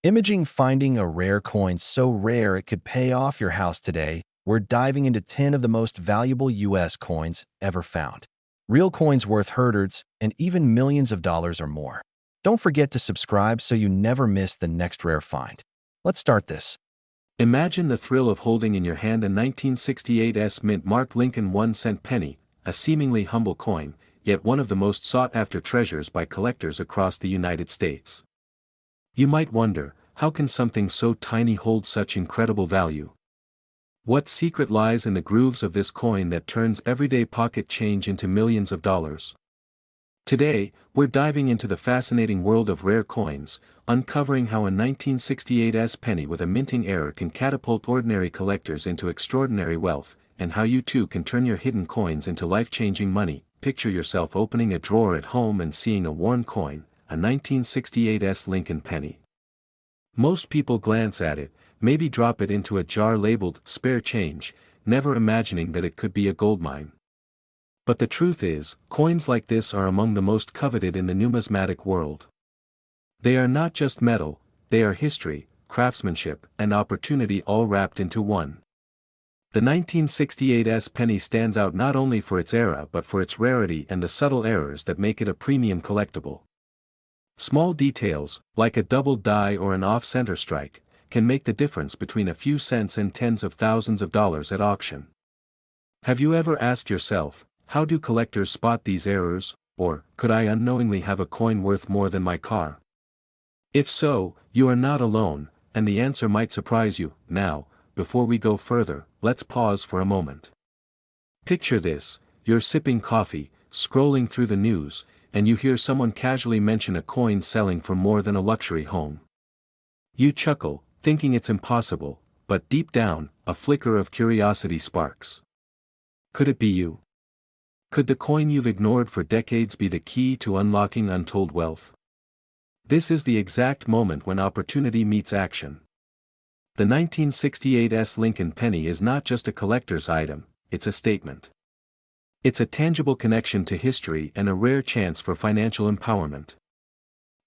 Imaging finding a rare coin so rare it could pay off your house today, we're diving into 10 of the most valuable US coins ever found. Real coins worth hundreds and even millions of dollars or more. Don't forget to subscribe so you never miss the next rare find. Let's start this. Imagine the thrill of holding in your hand a 1968's mint marked Lincoln 1-cent penny, a seemingly humble coin, yet one of the most sought-after treasures by collectors across the United States. You might wonder, how can something so tiny hold such incredible value? What secret lies in the grooves of this coin that turns everyday pocket change into millions of dollars? Today, we're diving into the fascinating world of rare coins, uncovering how a 1968's penny with a minting error can catapult ordinary collectors into extraordinary wealth, and how you too can turn your hidden coins into life-changing money. Picture yourself opening a drawer at home and seeing a worn coin, a 1968's Lincoln penny. Most people glance at it, maybe drop it into a jar labeled spare change, never imagining that it could be a goldmine. But the truth is, coins like this are among the most coveted in the numismatic world. They are not just metal, they are history, craftsmanship, and opportunity all wrapped into one. The 1968's penny stands out not only for its era but for its rarity and the subtle errors that make it a premium collectible. Small details, like a doubled die or an off-center strike, can make the difference between a few cents and tens of thousands of dollars at auction. Have you ever asked yourself, how do collectors spot these errors, or, could I unknowingly have a coin worth more than my car? If so, you are not alone, and the answer might surprise you. Now, before we go further, let's pause for a moment. Picture this, you're sipping coffee, scrolling through the news, and you hear someone casually mention a coin selling for more than a luxury home. You chuckle, thinking it's impossible, but deep down, a flicker of curiosity sparks. Could it be you? Could the coin you've ignored for decades be the key to unlocking untold wealth? This is the exact moment when opportunity meets action. The 1968's Lincoln penny is not just a collector's item, it's a statement. It's a tangible connection to history and a rare chance for financial empowerment.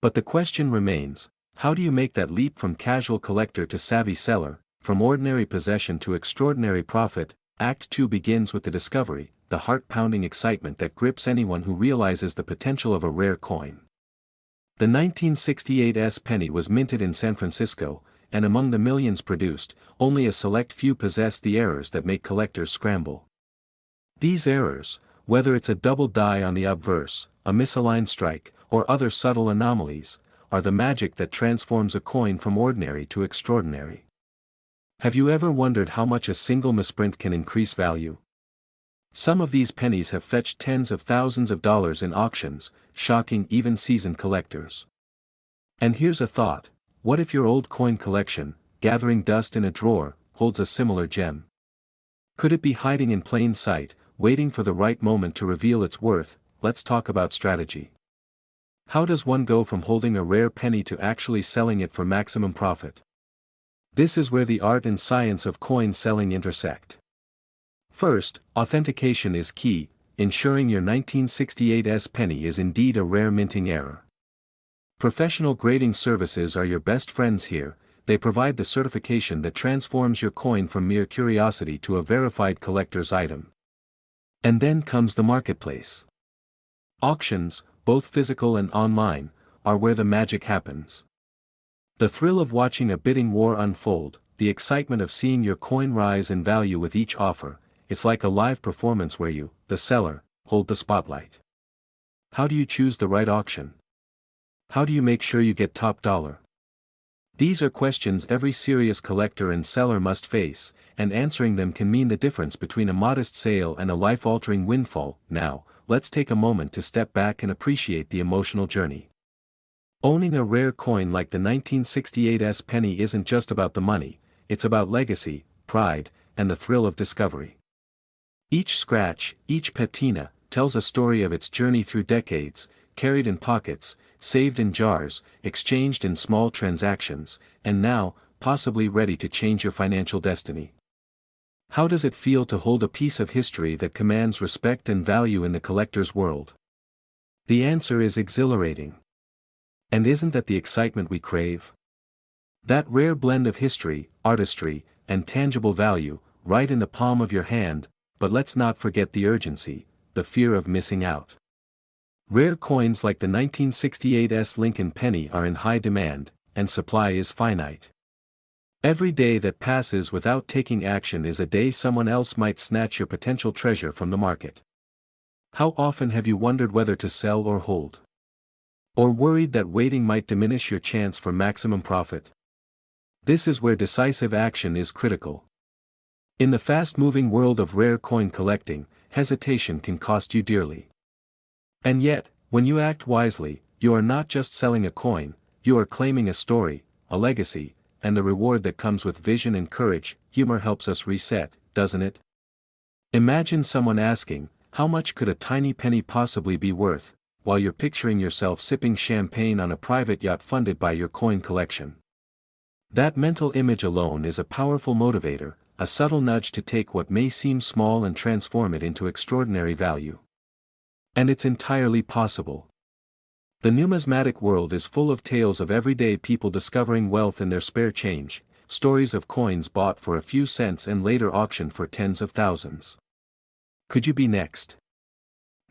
But the question remains, how do you make that leap from casual collector to savvy seller, from ordinary possession to extraordinary profit? Act 2 begins with the discovery, the heart-pounding excitement that grips anyone who realizes the potential of a rare coin. The 1968's penny was minted in San Francisco, and among the millions produced, only a select few possess the errors that make collectors scramble. These errors, whether it's a double die on the obverse, a misaligned strike, or other subtle anomalies, are the magic that transforms a coin from ordinary to extraordinary. Have you ever wondered how much a single misprint can increase value? Some of these pennies have fetched tens of thousands of dollars in auctions, shocking even seasoned collectors. And here's a thought, what if your old coin collection, gathering dust in a drawer, holds a similar gem? Could it be hiding in plain sight, waiting for the right moment to reveal its worth? Let's talk about strategy. How does one go from holding a rare penny to actually selling it for maximum profit? This is where the art and science of coin selling intersect. First, authentication is key, ensuring your 1968's penny is indeed a rare minting error. Professional grading services are your best friends here. They provide the certification that transforms your coin from mere curiosity to a verified collector's item. And then comes the marketplace. Auctions, both physical and online, are where the magic happens. The thrill of watching a bidding war unfold, the excitement of seeing your coin rise in value with each offer, it's like a live performance where you, the seller, hold the spotlight. How do you choose the right auction? How do you make sure you get top dollar? These are questions every serious collector and seller must face, and answering them can mean the difference between a modest sale and a life-altering windfall. Now, let's take a moment to step back and appreciate the emotional journey. Owning a rare coin like the 1968's penny isn't just about the money, it's about legacy, pride, and the thrill of discovery. Each scratch, each patina, tells a story of its journey through decades, carried in pockets, saved in jars, exchanged in small transactions, and now, possibly ready to change your financial destiny. How does it feel to hold a piece of history that commands respect and value in the collector's world? The answer is exhilarating. And isn't that the excitement we crave? That rare blend of history, artistry, and tangible value, right in the palm of your hand, but let's not forget the urgency, the fear of missing out. Rare coins like the 1968 Lincoln penny are in high demand, and supply is finite. Every day that passes without taking action is a day someone else might snatch your potential treasure from the market. How often have you wondered whether to sell or hold? Or worried that waiting might diminish your chance for maximum profit? This is where decisive action is critical. In the fast-moving world of rare coin collecting, hesitation can cost you dearly. And yet, when you act wisely, you are not just selling a coin, you are claiming a story, a legacy, and the reward that comes with vision and courage. Humor helps us reset, doesn't it? Imagine someone asking, how much could a tiny penny possibly be worth, while you're picturing yourself sipping champagne on a private yacht funded by your coin collection. That mental image alone is a powerful motivator, a subtle nudge to take what may seem small and transform it into extraordinary value. And it's entirely possible. The numismatic world is full of tales of everyday people discovering wealth in their spare change, stories of coins bought for a few cents and later auctioned for tens of thousands. Could you be next?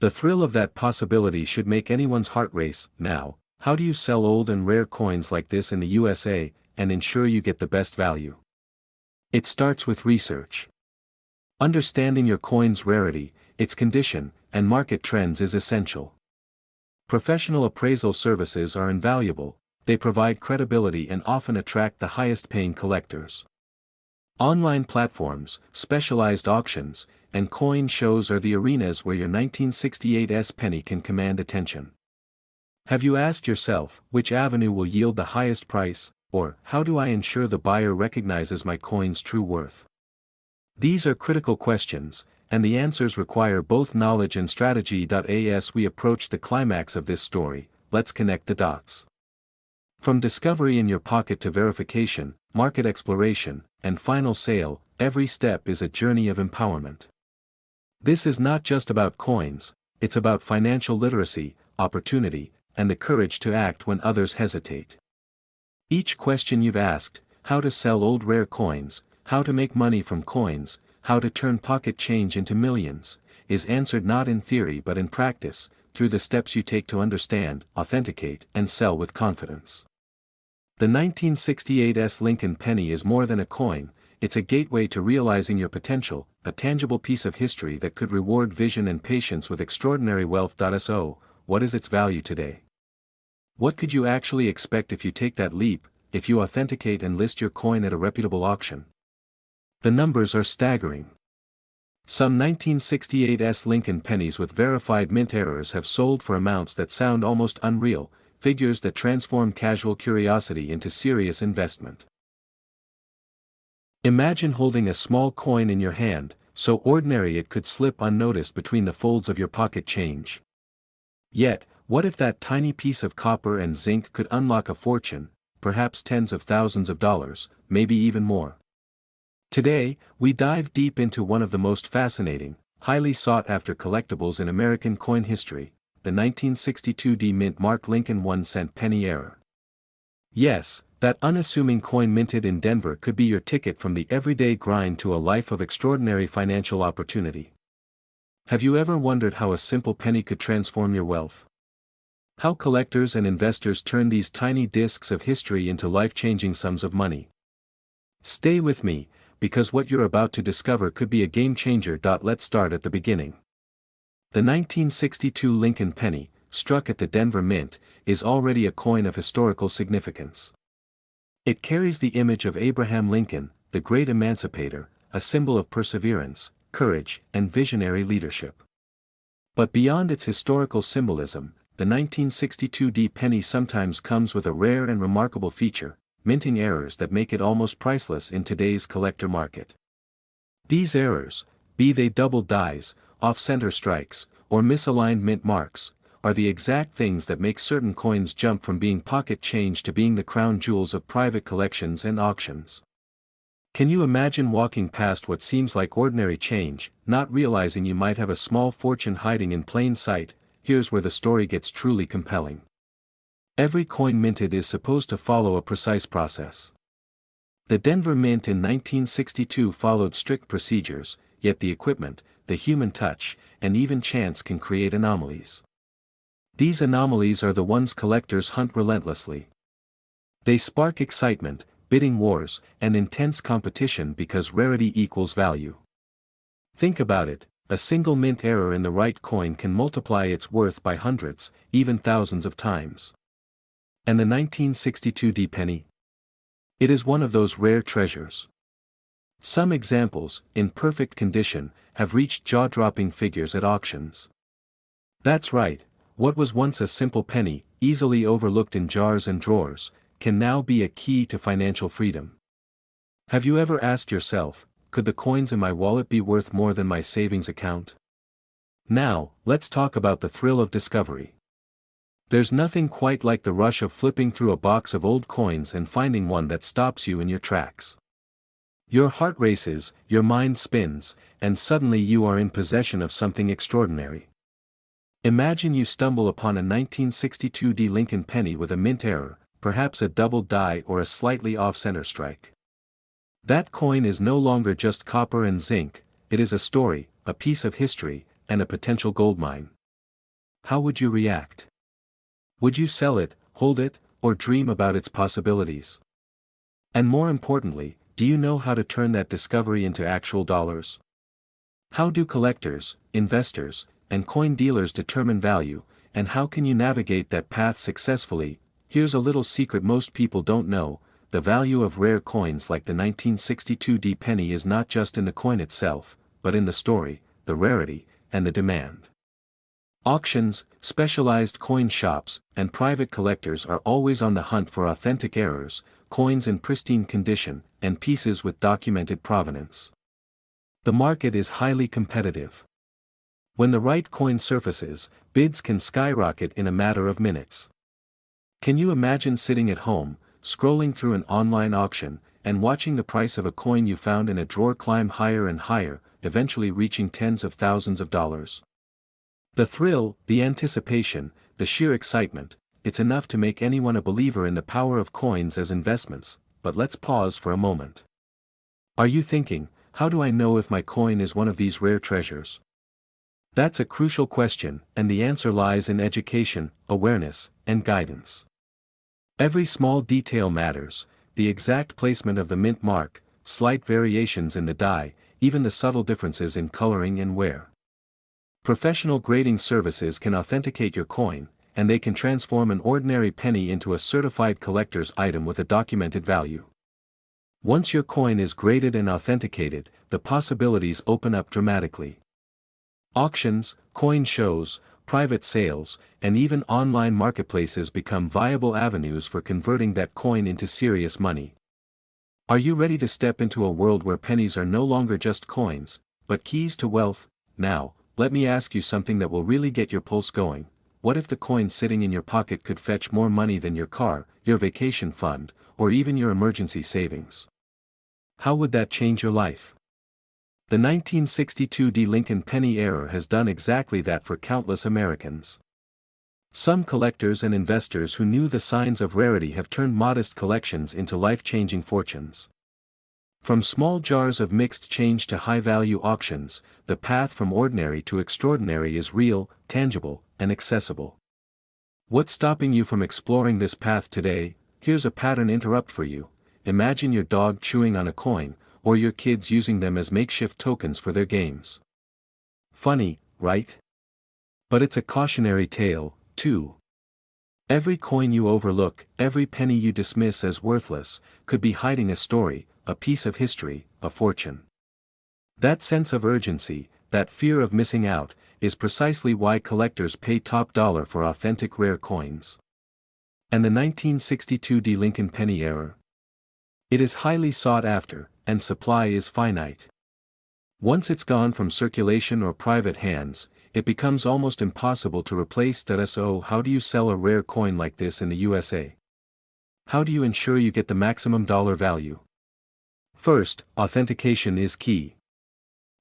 The thrill of that possibility should make anyone's heart race. Now, how do you sell old and rare coins like this in the USA, and ensure you get the best value? It starts with research. Understanding your coin's rarity, its condition, and market trends is essential. Professional appraisal services are invaluable, they provide credibility and often attract the highest-paying collectors. Online platforms, specialized auctions, and coin shows are the arenas where your 1968 penny can command attention. Have you asked yourself, which avenue will yield the highest price, or how do I ensure the buyer recognizes my coin's true worth? These are critical questions, and the answers require both knowledge and strategy. As we approach the climax of this story, let's connect the dots. From discovery in your pocket to verification, market exploration, and final sale, every step is a journey of empowerment. This is not just about coins, it's about financial literacy, opportunity, and the courage to act when others hesitate. Each question you've asked, how to sell old rare coins, how to make money from coins, how to turn pocket change into millions, is answered not in theory but in practice, through the steps you take to understand, authenticate, and sell with confidence. The 1968 Lincoln penny is more than a coin, it's a gateway to realizing your potential, a tangible piece of history that could reward vision and patience with extraordinary wealth. So, what is its value today? What could you actually expect if you take that leap, if you authenticate and list your coin at a reputable auction? The numbers are staggering. Some 1968 Lincoln pennies with verified mint errors have sold for amounts that sound almost unreal, figures that transform casual curiosity into serious investment. Imagine holding a small coin in your hand, so ordinary it could slip unnoticed between the folds of your pocket change. Yet, what if that tiny piece of copper and zinc could unlock a fortune, perhaps tens of thousands of dollars, maybe even more? Today, we dive deep into one of the most fascinating, highly sought-after collectibles in American coin history, the 1962 mint Mark Lincoln 1-cent penny error. Yes, that unassuming coin minted in Denver could be your ticket from the everyday grind to a life of extraordinary financial opportunity. Have you ever wondered how a simple penny could transform your wealth? How collectors and investors turn these tiny discs of history into life-changing sums of money? Stay with me, because what you're about to discover could be a game-changer. Let's start at the beginning. The 1962 Lincoln penny, struck at the Denver Mint, is already a coin of historical significance. It carries the image of Abraham Lincoln, the great emancipator, a symbol of perseverance, courage, and visionary leadership. But beyond its historical symbolism, the 1962 penny sometimes comes with a rare and remarkable feature, minting errors that make it almost priceless in today's collector market. These errors, be they double dies, off-center strikes, or misaligned mint marks, are the exact things that make certain coins jump from being pocket change to being the crown jewels of private collections and auctions. Can you imagine walking past what seems like ordinary change, not realizing you might have a small fortune hiding in plain sight? Here's where the story gets truly compelling. Every coin minted is supposed to follow a precise process. The Denver Mint in 1962 followed strict procedures, yet the equipment, the human touch, and even chance can create anomalies. These anomalies are the ones collectors hunt relentlessly. They spark excitement, bidding wars, and intense competition because rarity equals value. Think about it, a single mint error in the right coin can multiply its worth by hundreds, even thousands of times. And the 1962 D penny? It is one of those rare treasures. Some examples, in perfect condition, have reached jaw-dropping figures at auctions. That's right, what was once a simple penny, easily overlooked in jars and drawers, can now be a key to financial freedom. Have you ever asked yourself, could the coins in my wallet be worth more than my savings account? Now, let's talk about the thrill of discovery. There's nothing quite like the rush of flipping through a box of old coins and finding one that stops you in your tracks. Your heart races, your mind spins, and suddenly you are in possession of something extraordinary. Imagine you stumble upon a 1962 D Lincoln penny with a mint error, perhaps a double die or a slightly off-center strike. That coin is no longer just copper and zinc, it is a story, a piece of history, and a potential goldmine. How would you react? Would you sell it, hold it, or dream about its possibilities? And more importantly, do you know how to turn that discovery into actual dollars? How do collectors, investors, and coin dealers determine value, and how can you navigate that path successfully? Here's a little secret most people don't know. The value of rare coins like the 1962 D penny is not just in the coin itself, but in the story, the rarity, and the demand. Auctions, specialized coin shops, and private collectors are always on the hunt for authentic errors, coins in pristine condition, and pieces with documented provenance. The market is highly competitive. When the right coin surfaces, bids can skyrocket in a matter of minutes. Can you imagine sitting at home, scrolling through an online auction, and watching the price of a coin you found in a drawer climb higher and higher, eventually reaching tens of thousands of dollars? The thrill, the anticipation, the sheer excitement, it's enough to make anyone a believer in the power of coins as investments, but let's pause for a moment. Are you thinking, how do I know if my coin is one of these rare treasures? That's a crucial question, and the answer lies in education, awareness, and guidance. Every small detail matters, the exact placement of the mint mark, slight variations in the die, even the subtle differences in coloring and wear. Professional grading services can authenticate your coin, and they can transform an ordinary penny into a certified collector's item with a documented value. Once your coin is graded and authenticated, the possibilities open up dramatically. Auctions, coin shows, private sales, and even online marketplaces become viable avenues for converting that coin into serious money. Are you ready to step into a world where pennies are no longer just coins, but keys to wealth? Now, let me ask you something that will really get your pulse going. What if the coin sitting in your pocket could fetch more money than your car, your vacation fund, or even your emergency savings? How would that change your life? The 1962 D Lincoln penny error has done exactly that for countless Americans. Some collectors and investors who knew the signs of rarity have turned modest collections into life-changing fortunes. From small jars of mixed change to high-value auctions, the path from ordinary to extraordinary is real, tangible, and accessible. What's stopping you from exploring this path today? Here's a pattern interrupt for you. Imagine your dog chewing on a coin, or your kids using them as makeshift tokens for their games. Funny, right? But it's a cautionary tale, too. Every coin you overlook, every penny you dismiss as worthless, could be hiding a story, a piece of history, a fortune. That sense of urgency, that fear of missing out, is precisely why collectors pay top dollar for authentic rare coins. And the 1962 D Lincoln penny error? It is highly sought after, and supply is finite. Once it's gone from circulation or private hands, it becomes almost impossible to replace. So how do you sell a rare coin like this in the USA? How do you ensure you get the maximum dollar value? First, authentication is key.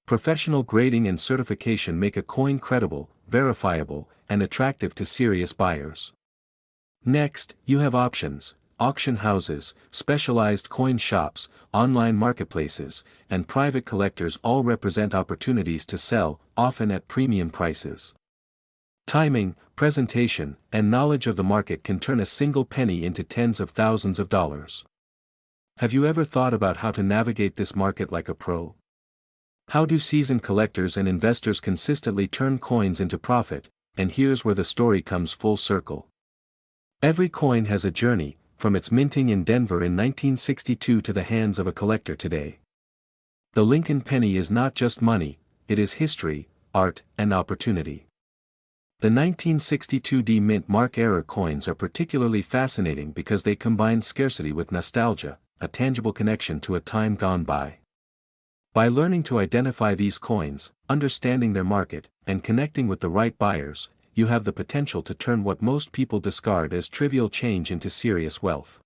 Professional grading and certification make a coin credible, verifiable, and attractive to serious buyers. Next, you have options. auction houses, specialized coin shops, online marketplaces, and private collectors all represent opportunities to sell, often at premium prices. Timing, presentation, and knowledge of the market can turn a single penny into tens of thousands of dollars. Have you ever thought about how to navigate this market like a pro? How do seasoned collectors and investors consistently turn coins into profit? And here's where the story comes full circle. Every coin has a journey, from its minting in Denver in 1962 to the hands of a collector today. The Lincoln penny is not just money, it is history, art, and opportunity. The 1962 D Mint Mark era coins are particularly fascinating because they combine scarcity with nostalgia, a tangible connection to a time gone by. By learning to identify these coins, understanding their market, and connecting with the right buyers, you have the potential to turn what most people discard as trivial change into serious wealth.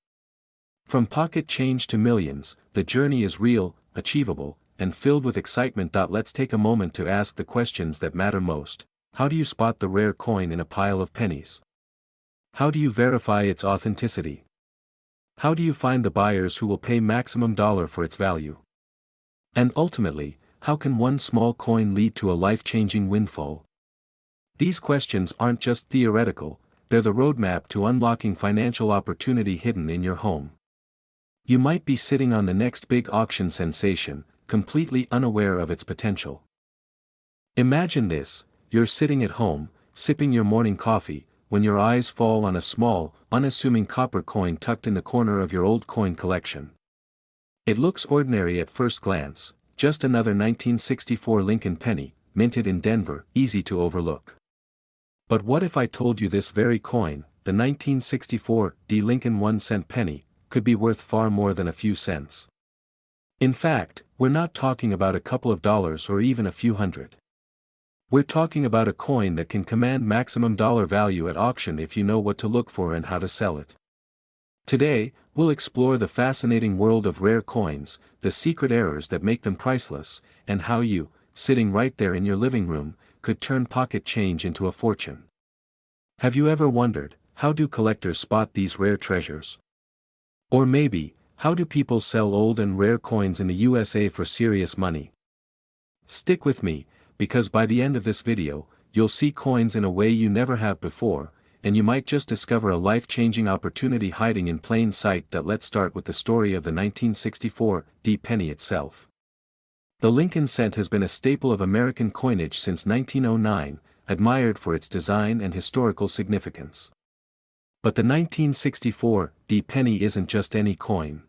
From pocket change to millions, the journey is real, achievable, and filled with excitement. Let's take a moment to ask the questions that matter most. How do you spot the rare coin in a pile of pennies? How do you verify its authenticity? How do you find the buyers who will pay maximum dollar for its value? And ultimately, how can one small coin lead to a life-changing windfall? These questions aren't just theoretical, they're the roadmap to unlocking financial opportunity hidden in your home. You might be sitting on the next big auction sensation, completely unaware of its potential. Imagine this: you're sitting at home, sipping your morning coffee, when your eyes fall on a small, unassuming copper coin tucked in the corner of your old coin collection. It looks ordinary at first glance, just another 1964 Lincoln penny, minted in Denver, easy to overlook. But what if I told you this very coin, the 1964 D Lincoln 1-cent penny, could be worth far more than a few cents? In fact, we're not talking about a couple of dollars or even a few hundred. We're talking about a coin that can command maximum dollar value at auction if you know what to look for and how to sell it. Today, we'll explore the fascinating world of rare coins, the secret errors that make them priceless, and how you, sitting right there in your living room, could turn pocket change into a fortune. Have you ever wondered, how do collectors spot these rare treasures? Or maybe, how do people sell old and rare coins in the USA for serious money? Stick with me, because by the end of this video, you'll see coins in a way you never have before, and you might just discover a life-changing opportunity hiding in plain sight. Let's start with the story of the 1964 D penny itself. The Lincoln cent has been a staple of American coinage since 1909, admired for its design and historical significance. But the 1964 D penny isn't just any coin.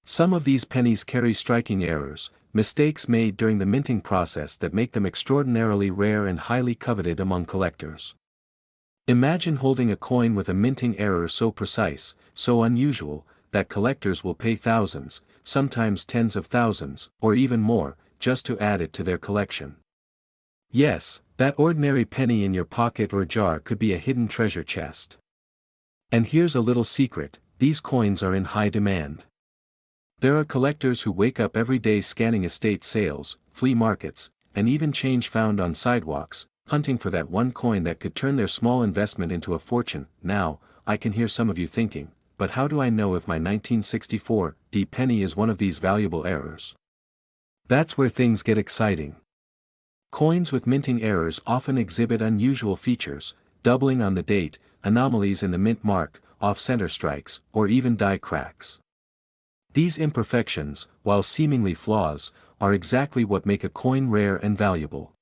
Some of these pennies carry striking errors, mistakes made during the minting process that make them extraordinarily rare and highly coveted among collectors. Imagine holding a coin with a minting error so precise, so unusual, that collectors will pay thousands, sometimes tens of thousands, or even more, just to add it to their collection. Yes, that ordinary penny in your pocket or jar could be a hidden treasure chest. And here's a little secret: these coins are in high demand. There are collectors who wake up every day scanning estate sales, flea markets, and even change found on sidewalks, hunting for that one coin that could turn their small investment into a fortune. Now, I can hear some of you thinking, but how do I know if my 1964 D penny is one of these valuable errors? That's where things get exciting. Coins with minting errors often exhibit unusual features, doubling on the date, anomalies in the mint mark, off-center strikes, or even die cracks. These imperfections, while seemingly flaws, are exactly what make a coin rare and valuable.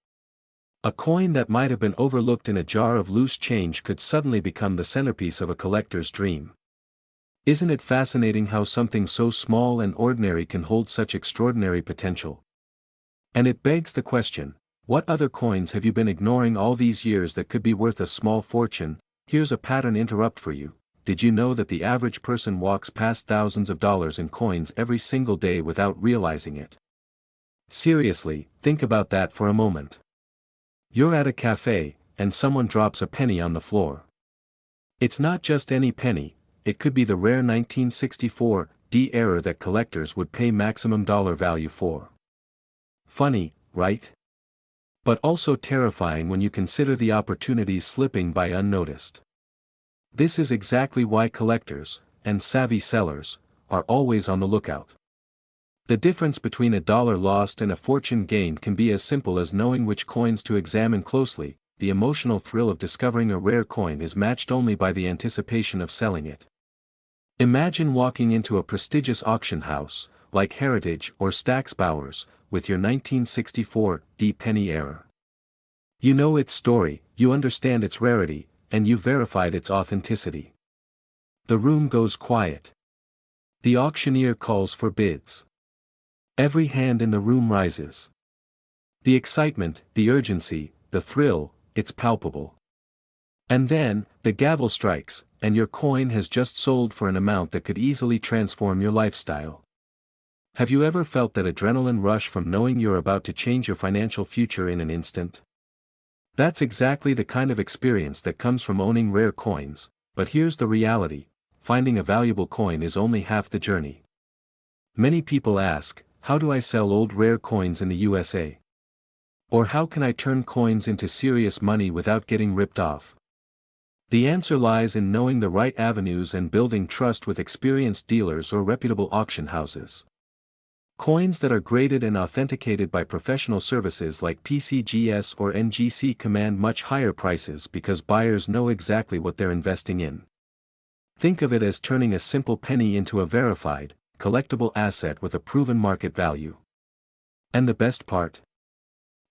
A coin that might have been overlooked in a jar of loose change could suddenly become the centerpiece of a collector's dream. Isn't it fascinating how something so small and ordinary can hold such extraordinary potential? And it begs the question, what other coins have you been ignoring all these years that could be worth a small fortune? Here's a pattern interrupt for you. Did you know that the average person walks past thousands of dollars in coins every single day without realizing it? Seriously, think about that for a moment. You're at a cafe, and someone drops a penny on the floor. It's not just any penny, it could be the rare 1964 D error that collectors would pay maximum dollar value for. Funny, right? But also terrifying when you consider the opportunities slipping by unnoticed. This is exactly why collectors, and savvy sellers, are always on the lookout. The difference between a dollar lost and a fortune gained can be as simple as knowing which coins to examine closely. The emotional thrill of discovering a rare coin is matched only by the anticipation of selling it. Imagine walking into a prestigious auction house, like Heritage or Stack's Bowers, with your 1964 D penny error. You know its story, you understand its rarity, and you've verified its authenticity. The room goes quiet. The auctioneer calls for bids. Every hand in the room rises. The excitement, the urgency, the thrill, it's palpable. And then, the gavel strikes, and your coin has just sold for an amount that could easily transform your lifestyle. Have you ever felt that adrenaline rush from knowing you're about to change your financial future in an instant? That's exactly the kind of experience that comes from owning rare coins, but here's the reality: finding a valuable coin is only half the journey. Many people ask, how do I sell old rare coins in the USA? Or how can I turn coins into serious money without getting ripped off? The answer lies in knowing the right avenues and building trust with experienced dealers or reputable auction houses. Coins that are graded and authenticated by professional services like PCGS or NGC command much higher prices because buyers know exactly what they're investing in. Think of it as turning a simple penny into a verified, collectible asset with a proven market value. And the best part?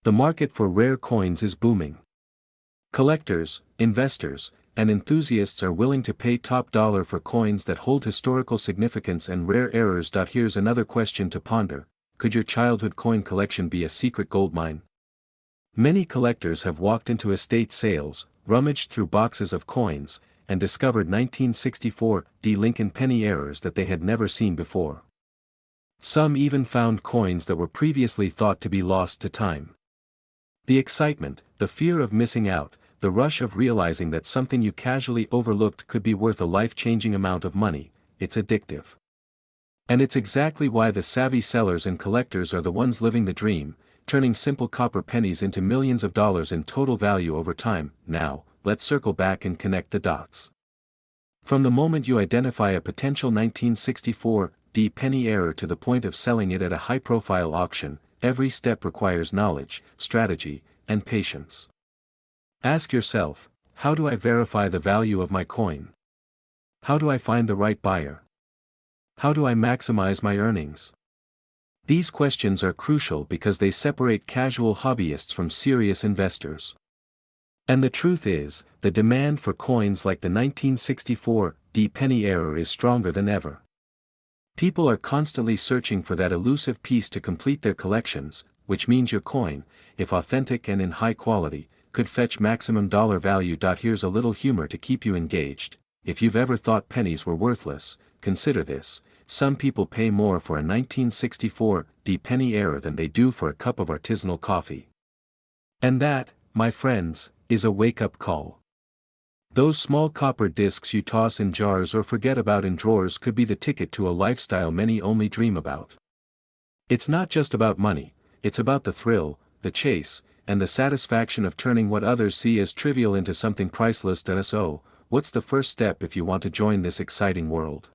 The market for rare coins is booming. Collectors, investors, and enthusiasts are willing to pay top dollar for coins that hold historical significance and rare errors. Here's another question to ponder: could your childhood coin collection be a secret goldmine? Many collectors have walked into estate sales, rummaged through boxes of coins, and discovered 1964 D Lincoln penny errors that they had never seen before. Some even found coins that were previously thought to be lost to time. The excitement, the fear of missing out, the rush of realizing that something you casually overlooked could be worth a life-changing amount of money, it's addictive. And it's exactly why the savvy sellers and collectors are the ones living the dream, turning simple copper pennies into millions of dollars in total value over time. Now, let's circle back and connect the dots. From the moment you identify a potential 1964 D penny error to the point of selling it at a high-profile auction, every step requires knowledge, strategy, and patience. Ask yourself, how do I verify the value of my coin? How do I find the right buyer? How do I maximize my earnings? These questions are crucial because they separate casual hobbyists from serious investors. And the truth is, the demand for coins like the 1964 D penny error is stronger than ever. People are constantly searching for that elusive piece to complete their collections, which means your coin, if authentic and in high quality, could fetch maximum dollar value. Here's a little humor to keep you engaged: if you've ever thought pennies were worthless, consider this: some people pay more for a 1964 D penny error than they do for a cup of artisanal coffee. And that, my friends, is a wake-up call. Those small copper discs you toss in jars or forget about in drawers could be the ticket to a lifestyle many only dream about. It's not just about money, it's about the thrill, the chase, and the satisfaction of turning what others see as trivial into something priceless. So, what's the first step if you want to join this exciting world?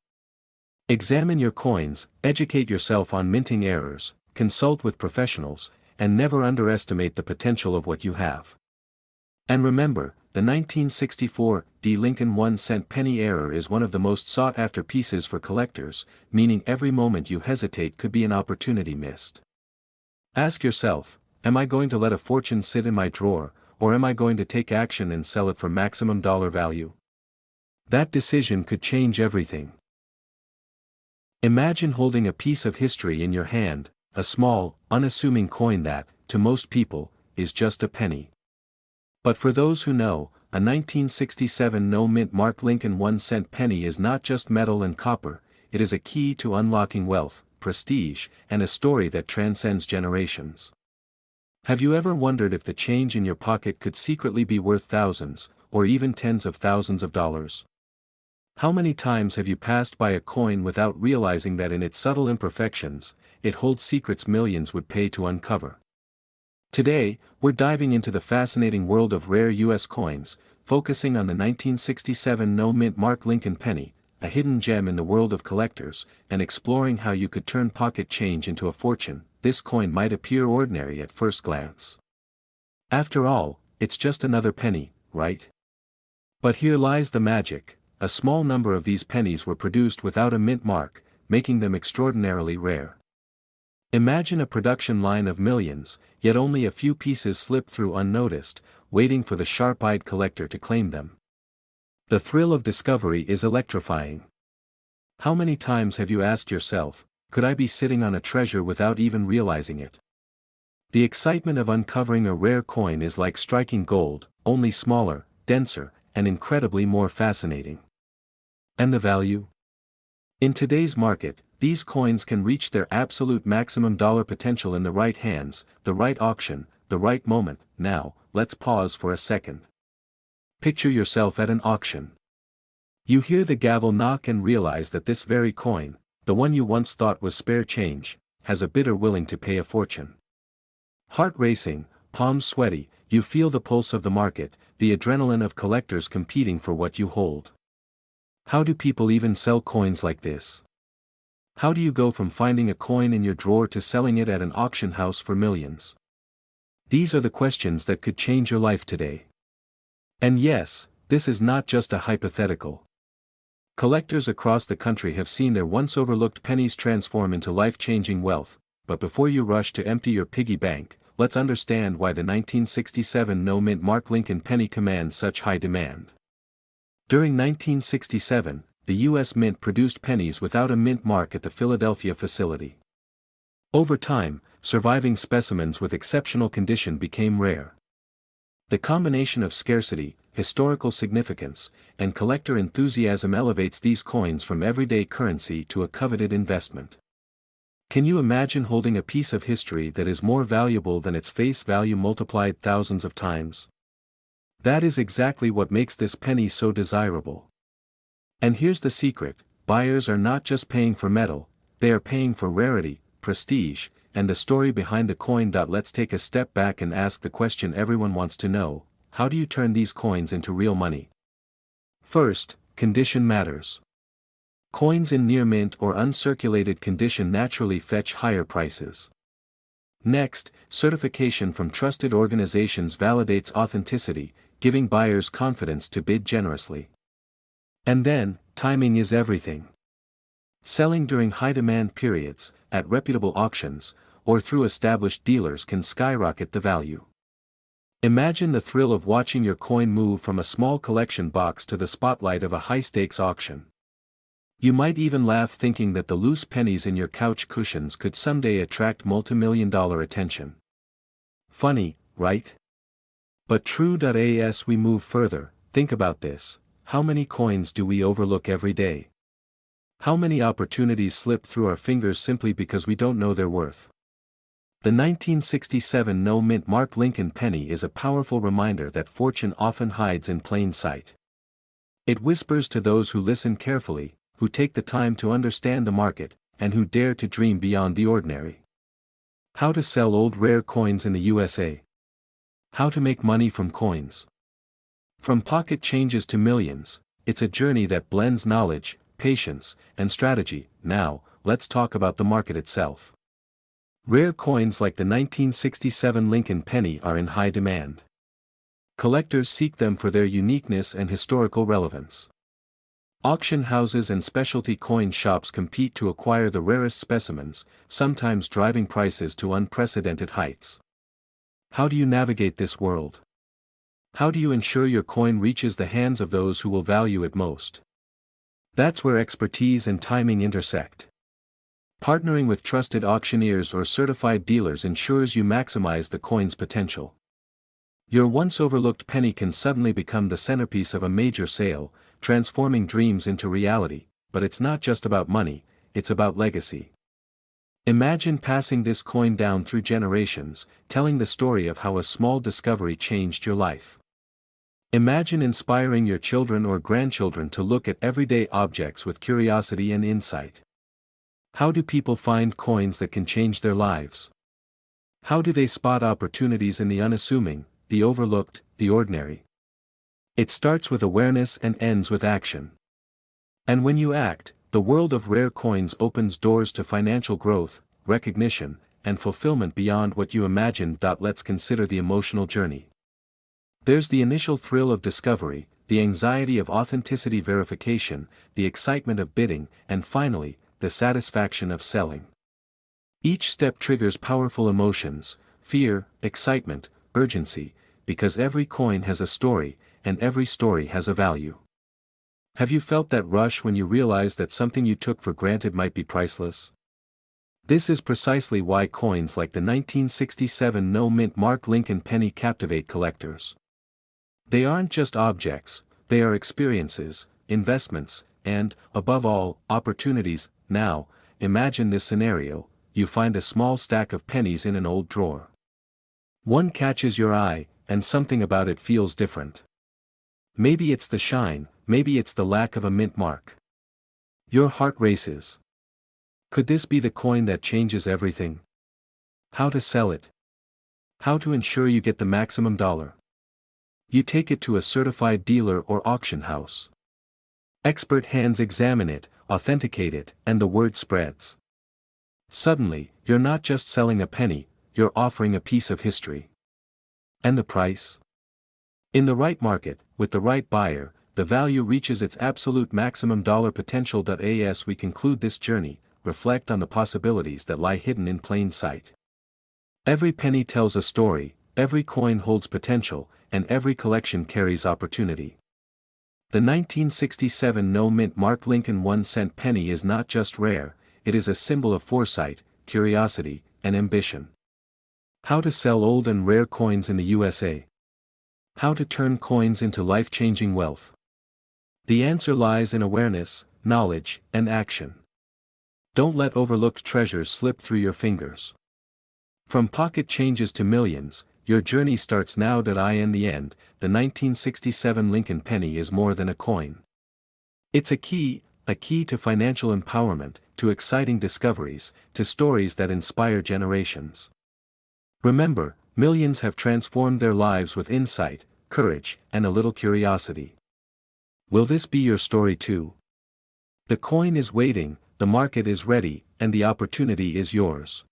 Examine your coins, educate yourself on minting errors, consult with professionals, and never underestimate the potential of what you have. And remember, the 1964 D Lincoln 1-cent penny error is one of the most sought-after pieces for collectors, meaning every moment you hesitate could be an opportunity missed. Ask yourself, am I going to let a fortune sit in my drawer, or am I going to take action and sell it for maximum dollar value? That decision could change everything. Imagine holding a piece of history in your hand, a small, unassuming coin that, to most people, is just a penny. But for those who know, a 1967 no-mint mark Lincoln 1-cent penny is not just metal and copper, it is a key to unlocking wealth, prestige, and a story that transcends generations. Have you ever wondered if the change in your pocket could secretly be worth thousands, or even tens of thousands of dollars? How many times have you passed by a coin without realizing that in its subtle imperfections, it holds secrets millions would pay to uncover? Today, we're diving into the fascinating world of rare U.S. coins, focusing on the 1967 no-mint mark Lincoln penny, a hidden gem in the world of collectors, and exploring how you could turn pocket change into a fortune. This coin might appear ordinary at first glance. After all, it's just another penny, right? But here lies the magic: a small number of these pennies were produced without a mint mark, making them extraordinarily rare. Imagine a production line of millions, yet only a few pieces slip through unnoticed, waiting for the sharp-eyed collector to claim them. The thrill of discovery is electrifying. How many times have you asked yourself, could I be sitting on a treasure without even realizing it? The excitement of uncovering a rare coin is like striking gold, only smaller, denser, and incredibly more fascinating. And the value? In today's market, these coins can reach their absolute maximum dollar potential in the right hands, the right auction, the right moment. Now, let's pause for a second. Picture yourself at an auction. You hear the gavel knock and realize that this very coin, the one you once thought was spare change, has a bidder willing to pay a fortune. Heart racing, palms sweaty, you feel the pulse of the market, the adrenaline of collectors competing for what you hold. How do people even sell coins like this? How do you go from finding a coin in your drawer to selling it at an auction house for millions? These are the questions that could change your life today. And yes, this is not just a hypothetical. Collectors across the country have seen their once overlooked pennies transform into life-changing wealth, but before you rush to empty your piggy bank, let's understand why the 1967 no-mint Mark Lincoln penny commands such high demand. During 1967, the U.S. Mint produced pennies without a mint mark at the Philadelphia facility. Over time, surviving specimens with exceptional condition became rare. The combination of scarcity, historical significance, and collector enthusiasm elevates these coins from everyday currency to a coveted investment. Can you imagine holding a piece of history that is more valuable than its face value multiplied thousands of times? That is exactly what makes this penny so desirable. And here's the secret: buyers are not just paying for metal, they are paying for rarity, prestige, and the story behind the coin. Let's take a step back and ask the question everyone wants to know: how do you turn these coins into real money? First, condition matters. Coins in near mint or uncirculated condition naturally fetch higher prices. Next, certification from trusted organizations validates authenticity, giving buyers confidence to bid generously. And then, timing is everything. Selling during high-demand periods, at reputable auctions, or through established dealers can skyrocket the value. Imagine the thrill of watching your coin move from a small collection box to the spotlight of a high-stakes auction. You might even laugh thinking that the loose pennies in your couch cushions could someday attract multi-million-dollar attention. Funny, right? But true. As we move further, think about this: how many coins do we overlook every day? How many opportunities slip through our fingers simply because we don't know their worth? The 1967 no-mint Mark Lincoln penny is a powerful reminder that fortune often hides in plain sight. It whispers to those who listen carefully, who take the time to understand the market, and who dare to dream beyond the ordinary. How to sell old rare coins in the USA. How to make money from coins. From pocket changes to millions, it's a journey that blends knowledge, patience, and strategy. Now, let's talk about the market itself. Rare coins like the 1967 Lincoln penny are in high demand. Collectors seek them for their uniqueness and historical relevance. Auction houses and specialty coin shops compete to acquire the rarest specimens, sometimes driving prices to unprecedented heights. How do you navigate this world? How do you ensure your coin reaches the hands of those who will value it most? That's where expertise and timing intersect. Partnering with trusted auctioneers or certified dealers ensures you maximize the coin's potential. Your once overlooked penny can suddenly become the centerpiece of a major sale, transforming dreams into reality. But it's not just about money, it's about legacy. Imagine passing this coin down through generations, telling the story of how a small discovery changed your life. Imagine inspiring your children or grandchildren to look at everyday objects with curiosity and insight. How do people find coins that can change their lives? How do they spot opportunities in the unassuming, the overlooked, the ordinary? It starts with awareness and ends with action. And when you act, the world of rare coins opens doors to financial growth, recognition, and fulfillment beyond what you imagined. Let's consider the emotional journey. There's the initial thrill of discovery, the anxiety of authenticity verification, the excitement of bidding, and finally, the satisfaction of selling. Each step triggers powerful emotions: fear, excitement, urgency, because every coin has a story, and every story has a value. Have you felt that rush when you realize that something you took for granted might be priceless? This is precisely why coins like the 1967 no-mint Mark Lincoln penny captivate collectors. They aren't just objects, they are experiences, investments, and, above all, opportunities. Now, imagine this scenario: you find a small stack of pennies in an old drawer. One catches your eye, and something about it feels different. Maybe it's the shine, maybe it's the lack of a mint mark. Your heart races. Could this be the coin that changes everything? How to sell it? How to ensure you get the maximum dollar? You take it to a certified dealer or auction house. Expert hands examine it, authenticate it, and the word spreads. Suddenly, you're not just selling a penny, you're offering a piece of history. And the price? In the right market, with the right buyer, the value reaches its absolute maximum dollar potential. As we conclude this journey, reflect on the possibilities that lie hidden in plain sight. Every penny tells a story, every coin holds potential, and every collection carries opportunity. The 1967 no-mint Mark Lincoln 1-cent penny is not just rare, it is a symbol of foresight, curiosity, and ambition. How to sell old and rare coins in the USA. How to turn coins into life-changing wealth. The answer lies in awareness, knowledge, and action. Don't let overlooked treasures slip through your fingers. From pocket changes to millions, your journey starts now. In the end, the 1967 Lincoln penny is more than a coin. It's a key to financial empowerment, to exciting discoveries, to stories that inspire generations. Remember, millions have transformed their lives with insight, courage, and a little curiosity. Will this be your story too? The coin is waiting, the market is ready, and the opportunity is yours.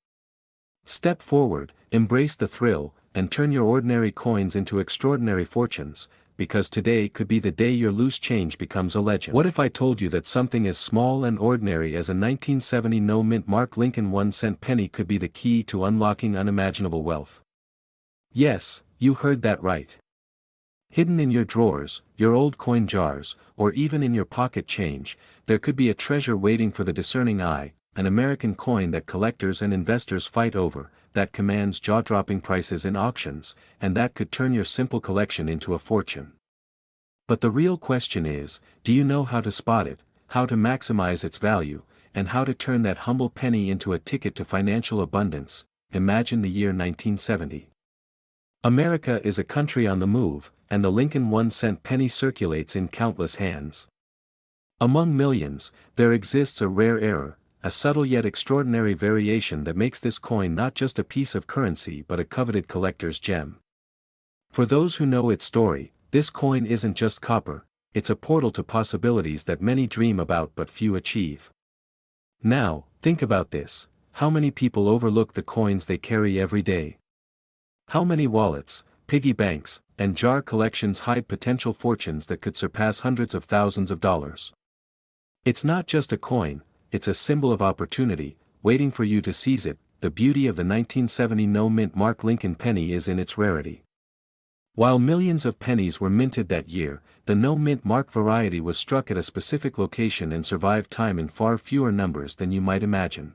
Step forward, embrace the thrill, and turn your ordinary coins into extraordinary fortunes, because today could be the day your loose change becomes a legend. What if I told you that something as small and ordinary as a 1970 no-mint Mark Lincoln 1-cent penny could be the key to unlocking unimaginable wealth? Yes, you heard that right. Hidden in your drawers, your old coin jars, or even in your pocket change, there could be a treasure waiting for the discerning eye, an American coin that collectors and investors fight over, that commands jaw-dropping prices in auctions, and that could turn your simple collection into a fortune. But the real question is, do you know how to spot it, how to maximize its value, and how to turn that humble penny into a ticket to financial abundance? Imagine the year 1970. America is a country on the move, and the Lincoln 1-cent penny circulates in countless hands. Among millions, there exists a rare error, a subtle yet extraordinary variation that makes this coin not just a piece of currency but a coveted collector's gem. For those who know its story, this coin isn't just copper, it's a portal to possibilities that many dream about but few achieve. Now, think about this: how many people overlook the coins they carry every day? How many wallets, piggy banks, and jar collections hide potential fortunes that could surpass hundreds of thousands of dollars? It's not just a coin, it's a symbol of opportunity, waiting for you to seize it. The beauty of the 1970 no-mint Mark Lincoln penny is in its rarity. While millions of pennies were minted that year, the no-mint mark variety was struck at a specific location and survived time in far fewer numbers than you might imagine.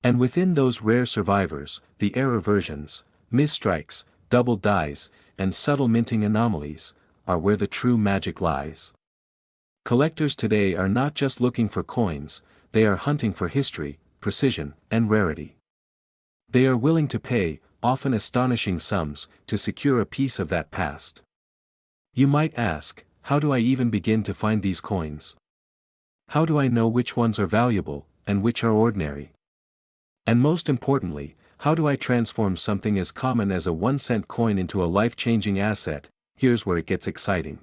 And within those rare survivors, the error versions, misstrikes, double dies, and subtle minting anomalies, are where the true magic lies. Collectors today are not just looking for coins, they are hunting for history, precision, and rarity. They are willing to pay, often astonishing sums, to secure a piece of that past. You might ask, how do I even begin to find these coins? How do I know which ones are valuable, and which are ordinary? And most importantly, how do I transform something as common as a 1-cent coin into a life-changing asset? Here's where it gets exciting.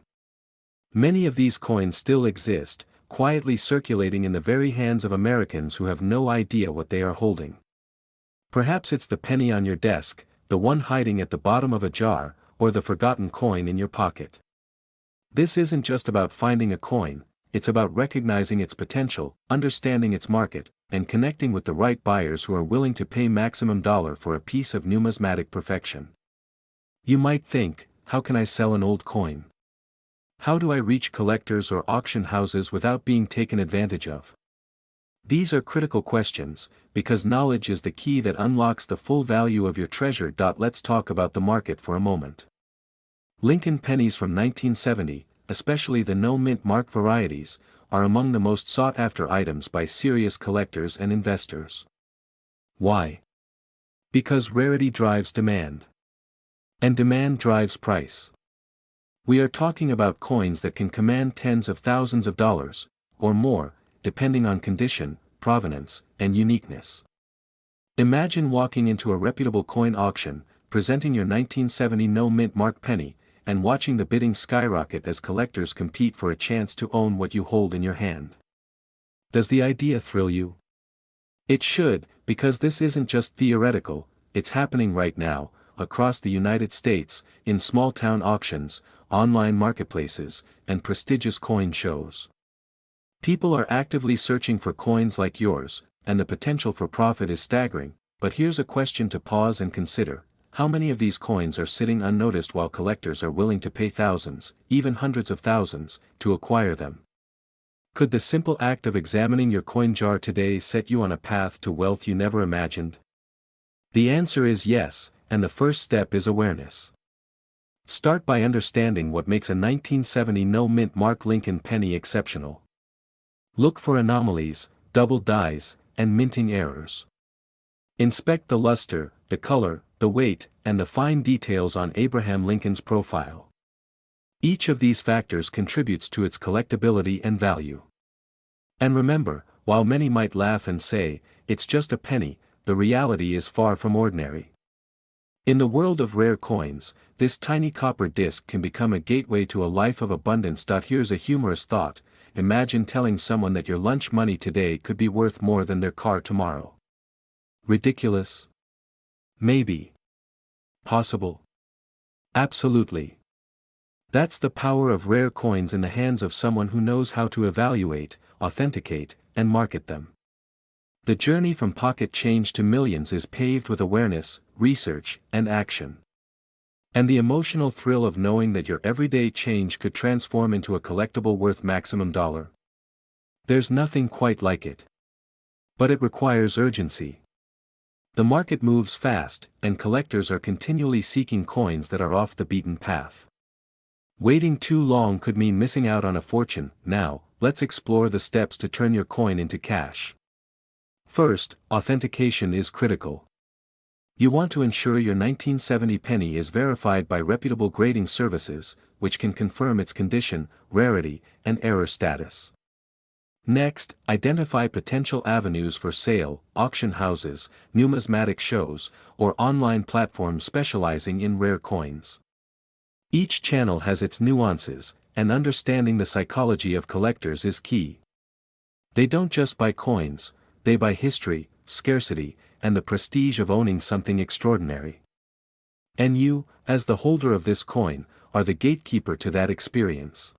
Many of these coins still exist, quietly circulating in the very hands of Americans who have no idea what they are holding. Perhaps it's the penny on your desk, the one hiding at the bottom of a jar, or the forgotten coin in your pocket. This isn't just about finding a coin, it's about recognizing its potential, understanding its market, and connecting with the right buyers who are willing to pay maximum dollar for a piece of numismatic perfection. You might think, how can I sell an old coin? How do I reach collectors or auction houses without being taken advantage of? These are critical questions, because knowledge is the key that unlocks the full value of your treasure. Let's talk about the market for a moment. Lincoln pennies from 1970, especially the no-mint mark varieties, are among the most sought-after items by serious collectors and investors. Why? Because rarity drives demand. And demand drives price. We are talking about coins that can command tens of thousands of dollars, or more, depending on condition, provenance, and uniqueness. Imagine walking into a reputable coin auction, presenting your 1970 no-mint mark penny, and watching the bidding skyrocket as collectors compete for a chance to own what you hold in your hand. Does the idea thrill you? It should, because this isn't just theoretical, it's happening right now, across the United States, in small-town auctions, online marketplaces, and prestigious coin shows. People are actively searching for coins like yours, and the potential for profit is staggering, but here's a question to pause and consider. How many of these coins are sitting unnoticed while collectors are willing to pay thousands, even hundreds of thousands, to acquire them? Could the simple act of examining your coin jar today set you on a path to wealth you never imagined? The answer is yes, and the first step is awareness. Start by understanding what makes a 1970 no-mint mark Lincoln penny exceptional. Look for anomalies, double dies, and minting errors. Inspect the luster, the color, the weight, and the fine details on Abraham Lincoln's profile. Each of these factors contributes to its collectability and value. And remember, while many might laugh and say, it's just a penny, the reality is far from ordinary. In the world of rare coins, this tiny copper disc can become a gateway to a life of abundance. Here's a humorous thought: imagine telling someone that your lunch money today could be worth more than their car tomorrow. Ridiculous? Maybe. Possible? Absolutely. That's the power of rare coins in the hands of someone who knows how to evaluate, authenticate, and market them. The journey from pocket change to millions is paved with awareness, research, and action. And the emotional thrill of knowing that your everyday change could transform into a collectible worth maximum dollar. There's nothing quite like it. But it requires urgency. The market moves fast, and collectors are continually seeking coins that are off the beaten path. Waiting too long could mean missing out on a fortune. Now, let's explore the steps to turn your coin into cash. First, authentication is critical. You want to ensure your 1970 penny is verified by reputable grading services, which can confirm its condition, rarity, and error status. Next, identify potential avenues for sale: auction houses, numismatic shows, or online platforms specializing in rare coins. Each channel has its nuances, and understanding the psychology of collectors is key. They don't just buy coins, they buy history, scarcity, and the prestige of owning something extraordinary. And you, as the holder of this coin, are the gatekeeper to that experience.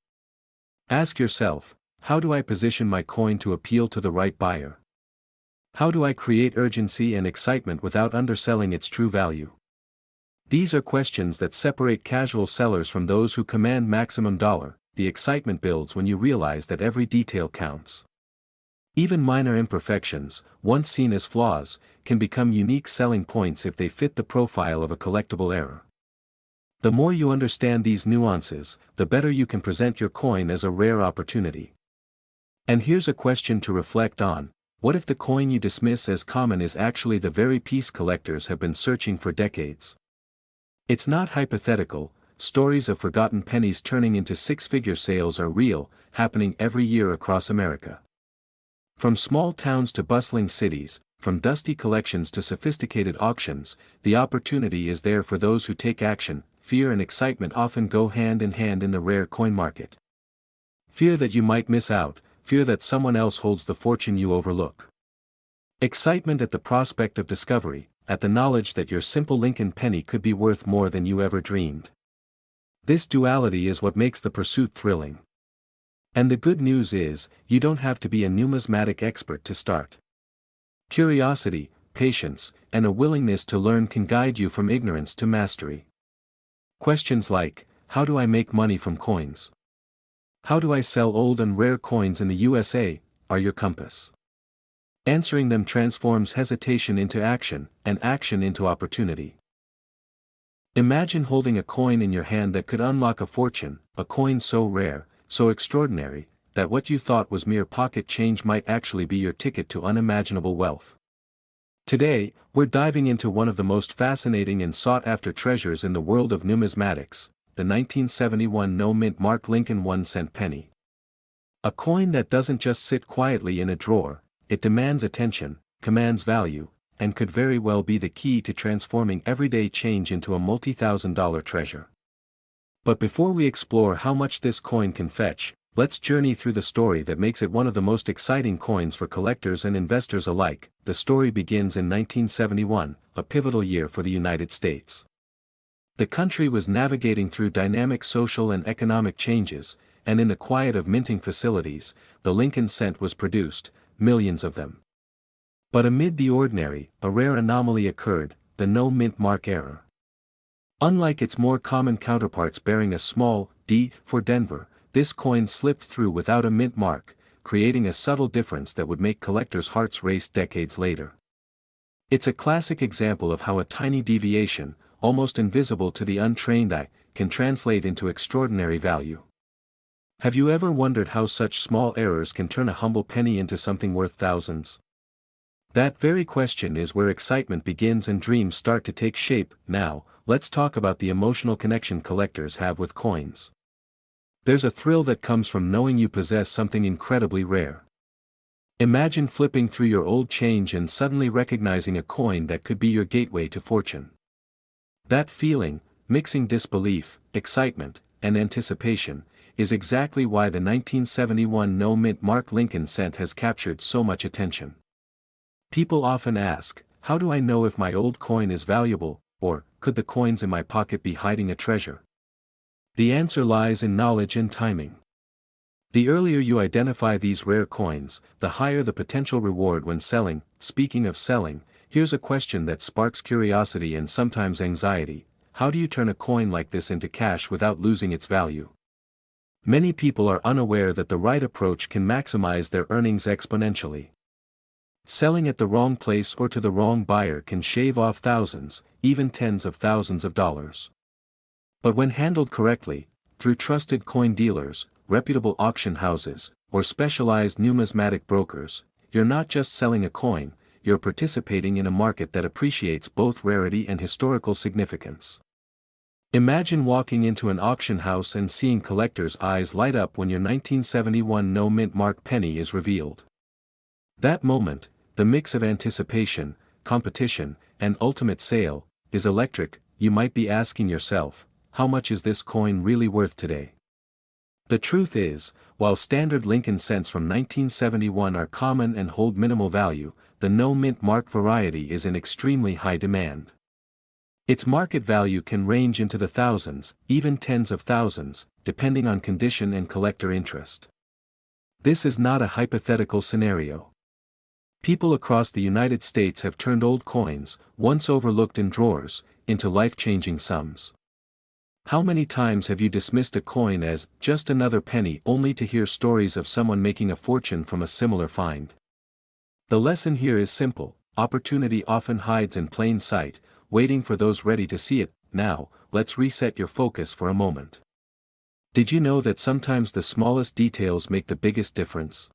Ask yourself, how do I position my coin to appeal to the right buyer? How do I create urgency and excitement without underselling its true value? These are questions that separate casual sellers from those who command maximum dollar. The excitement builds when you realize that every detail counts. Even minor imperfections, once seen as flaws, can become unique selling points if they fit the profile of a collectible error. The more you understand these nuances, the better you can present your coin as a rare opportunity. And here's a question to reflect on: what if the coin you dismiss as common is actually the very piece collectors have been searching for decades? It's not hypothetical. Stories of forgotten pennies turning into six-figure sales are real, happening every year across America. From small towns to bustling cities, from dusty collections to sophisticated auctions, the opportunity is there for those who take action. Fear and excitement often go hand in hand in the rare coin market. Fear that you might miss out, fear that someone else holds the fortune you overlook. Excitement at the prospect of discovery, at the knowledge that your simple Lincoln penny could be worth more than you ever dreamed. This duality is what makes the pursuit thrilling. And the good news is, you don't have to be a numismatic expert to start. Curiosity, patience, and a willingness to learn can guide you from ignorance to mastery. Questions like, how do I make money from coins? How do I sell old and rare coins in the USA, are your compass. Answering them transforms hesitation into action, and action into opportunity. Imagine holding a coin in your hand that could unlock a fortune, a coin so rare, so extraordinary, that what you thought was mere pocket change might actually be your ticket to unimaginable wealth. Today, we're diving into one of the most fascinating and sought-after treasures in the world of numismatics, the 1971 no-mint Mark Lincoln 1-cent penny. A coin that doesn't just sit quietly in a drawer, it demands attention, commands value, and could very well be the key to transforming everyday change into a multi-thousand-dollar treasure. But before we explore how much this coin can fetch, let's journey through the story that makes it one of the most exciting coins for collectors and investors alike. The story begins in 1971, a pivotal year for the United States. The country was navigating through dynamic social and economic changes, and in the quiet of minting facilities, the Lincoln cent was produced, millions of them. But amid the ordinary, a rare anomaly occurred, the no-mint mark error. Unlike its more common counterparts bearing a small D for Denver, this coin slipped through without a mint mark, creating a subtle difference that would make collectors' hearts race decades later. It's a classic example of how a tiny deviation, almost invisible to the untrained eye, can translate into extraordinary value. Have you ever wondered how such small errors can turn a humble penny into something worth thousands? That very question is where excitement begins and dreams start to take shape. Now, let's talk about the emotional connection collectors have with coins. There's a thrill that comes from knowing you possess something incredibly rare. Imagine flipping through your old change and suddenly recognizing a coin that could be your gateway to fortune. That feeling, mixing disbelief, excitement, and anticipation, is exactly why the 1971 no-mint Mark Lincoln cent has captured so much attention. People often ask, how do I know if my old coin is valuable, or, could the coins in my pocket be hiding a treasure? The answer lies in knowledge and timing. The earlier you identify these rare coins, the higher the potential reward when selling. Speaking of selling, here's a question that sparks curiosity and sometimes anxiety: how do you turn a coin like this into cash without losing its value? Many people are unaware that the right approach can maximize their earnings exponentially. Selling at the wrong place or to the wrong buyer can shave off thousands, even tens of thousands of dollars. But when handled correctly, through trusted coin dealers, reputable auction houses, or specialized numismatic brokers, you're not just selling a coin, you're participating in a market that appreciates both rarity and historical significance. Imagine walking into an auction house and seeing collectors' eyes light up when your 1971 no-mint mark penny is revealed. That moment, the mix of anticipation, competition, and ultimate sale, is electric. You might be asking yourself, how much is this coin really worth today? The truth is, while standard Lincoln cents from 1971 are common and hold minimal value, the no-mint mark variety is in extremely high demand. Its market value can range into the thousands, even tens of thousands, depending on condition and collector interest. This is not a hypothetical scenario. People across the United States have turned old coins, once overlooked in drawers, into life-changing sums. How many times have you dismissed a coin as just another penny only to hear stories of someone making a fortune from a similar find? The lesson here is simple: opportunity often hides in plain sight, waiting for those ready to see it. Now, let's reset your focus for a moment. Did you know that sometimes the smallest details make the biggest difference?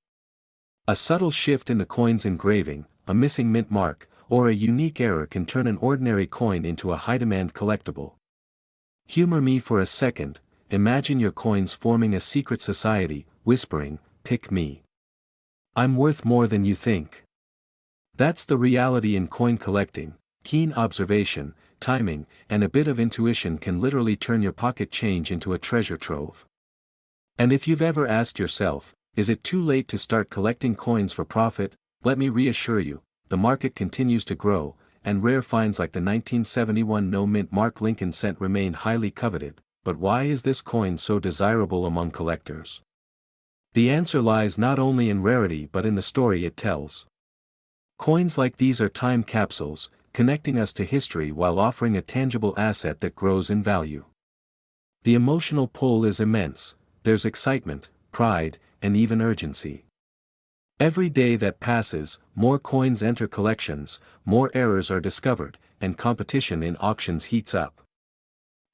A subtle shift in the coin's engraving, a missing mint mark, or a unique error can turn an ordinary coin into a high-demand collectible. Humor me for a second. Imagine your coins forming a secret society, whispering, "Pick me. I'm worth more than you think." That's the reality in coin collecting. Keen observation, timing, and a bit of intuition can literally turn your pocket change into a treasure trove. And if you've ever asked yourself, Is it too late to start collecting coins for profit? Let me reassure you, the market continues to grow, and rare finds like the 1971 no-mint Mark Lincoln cent remain highly coveted. But why is this coin so desirable among collectors? The answer lies not only in rarity but in the story it tells. Coins like these are time capsules, connecting us to history while offering a tangible asset that grows in value. The emotional pull is immense. There's excitement, pride, and even urgency. Every day that passes, more coins enter collections, more errors are discovered, and competition in auctions heats up.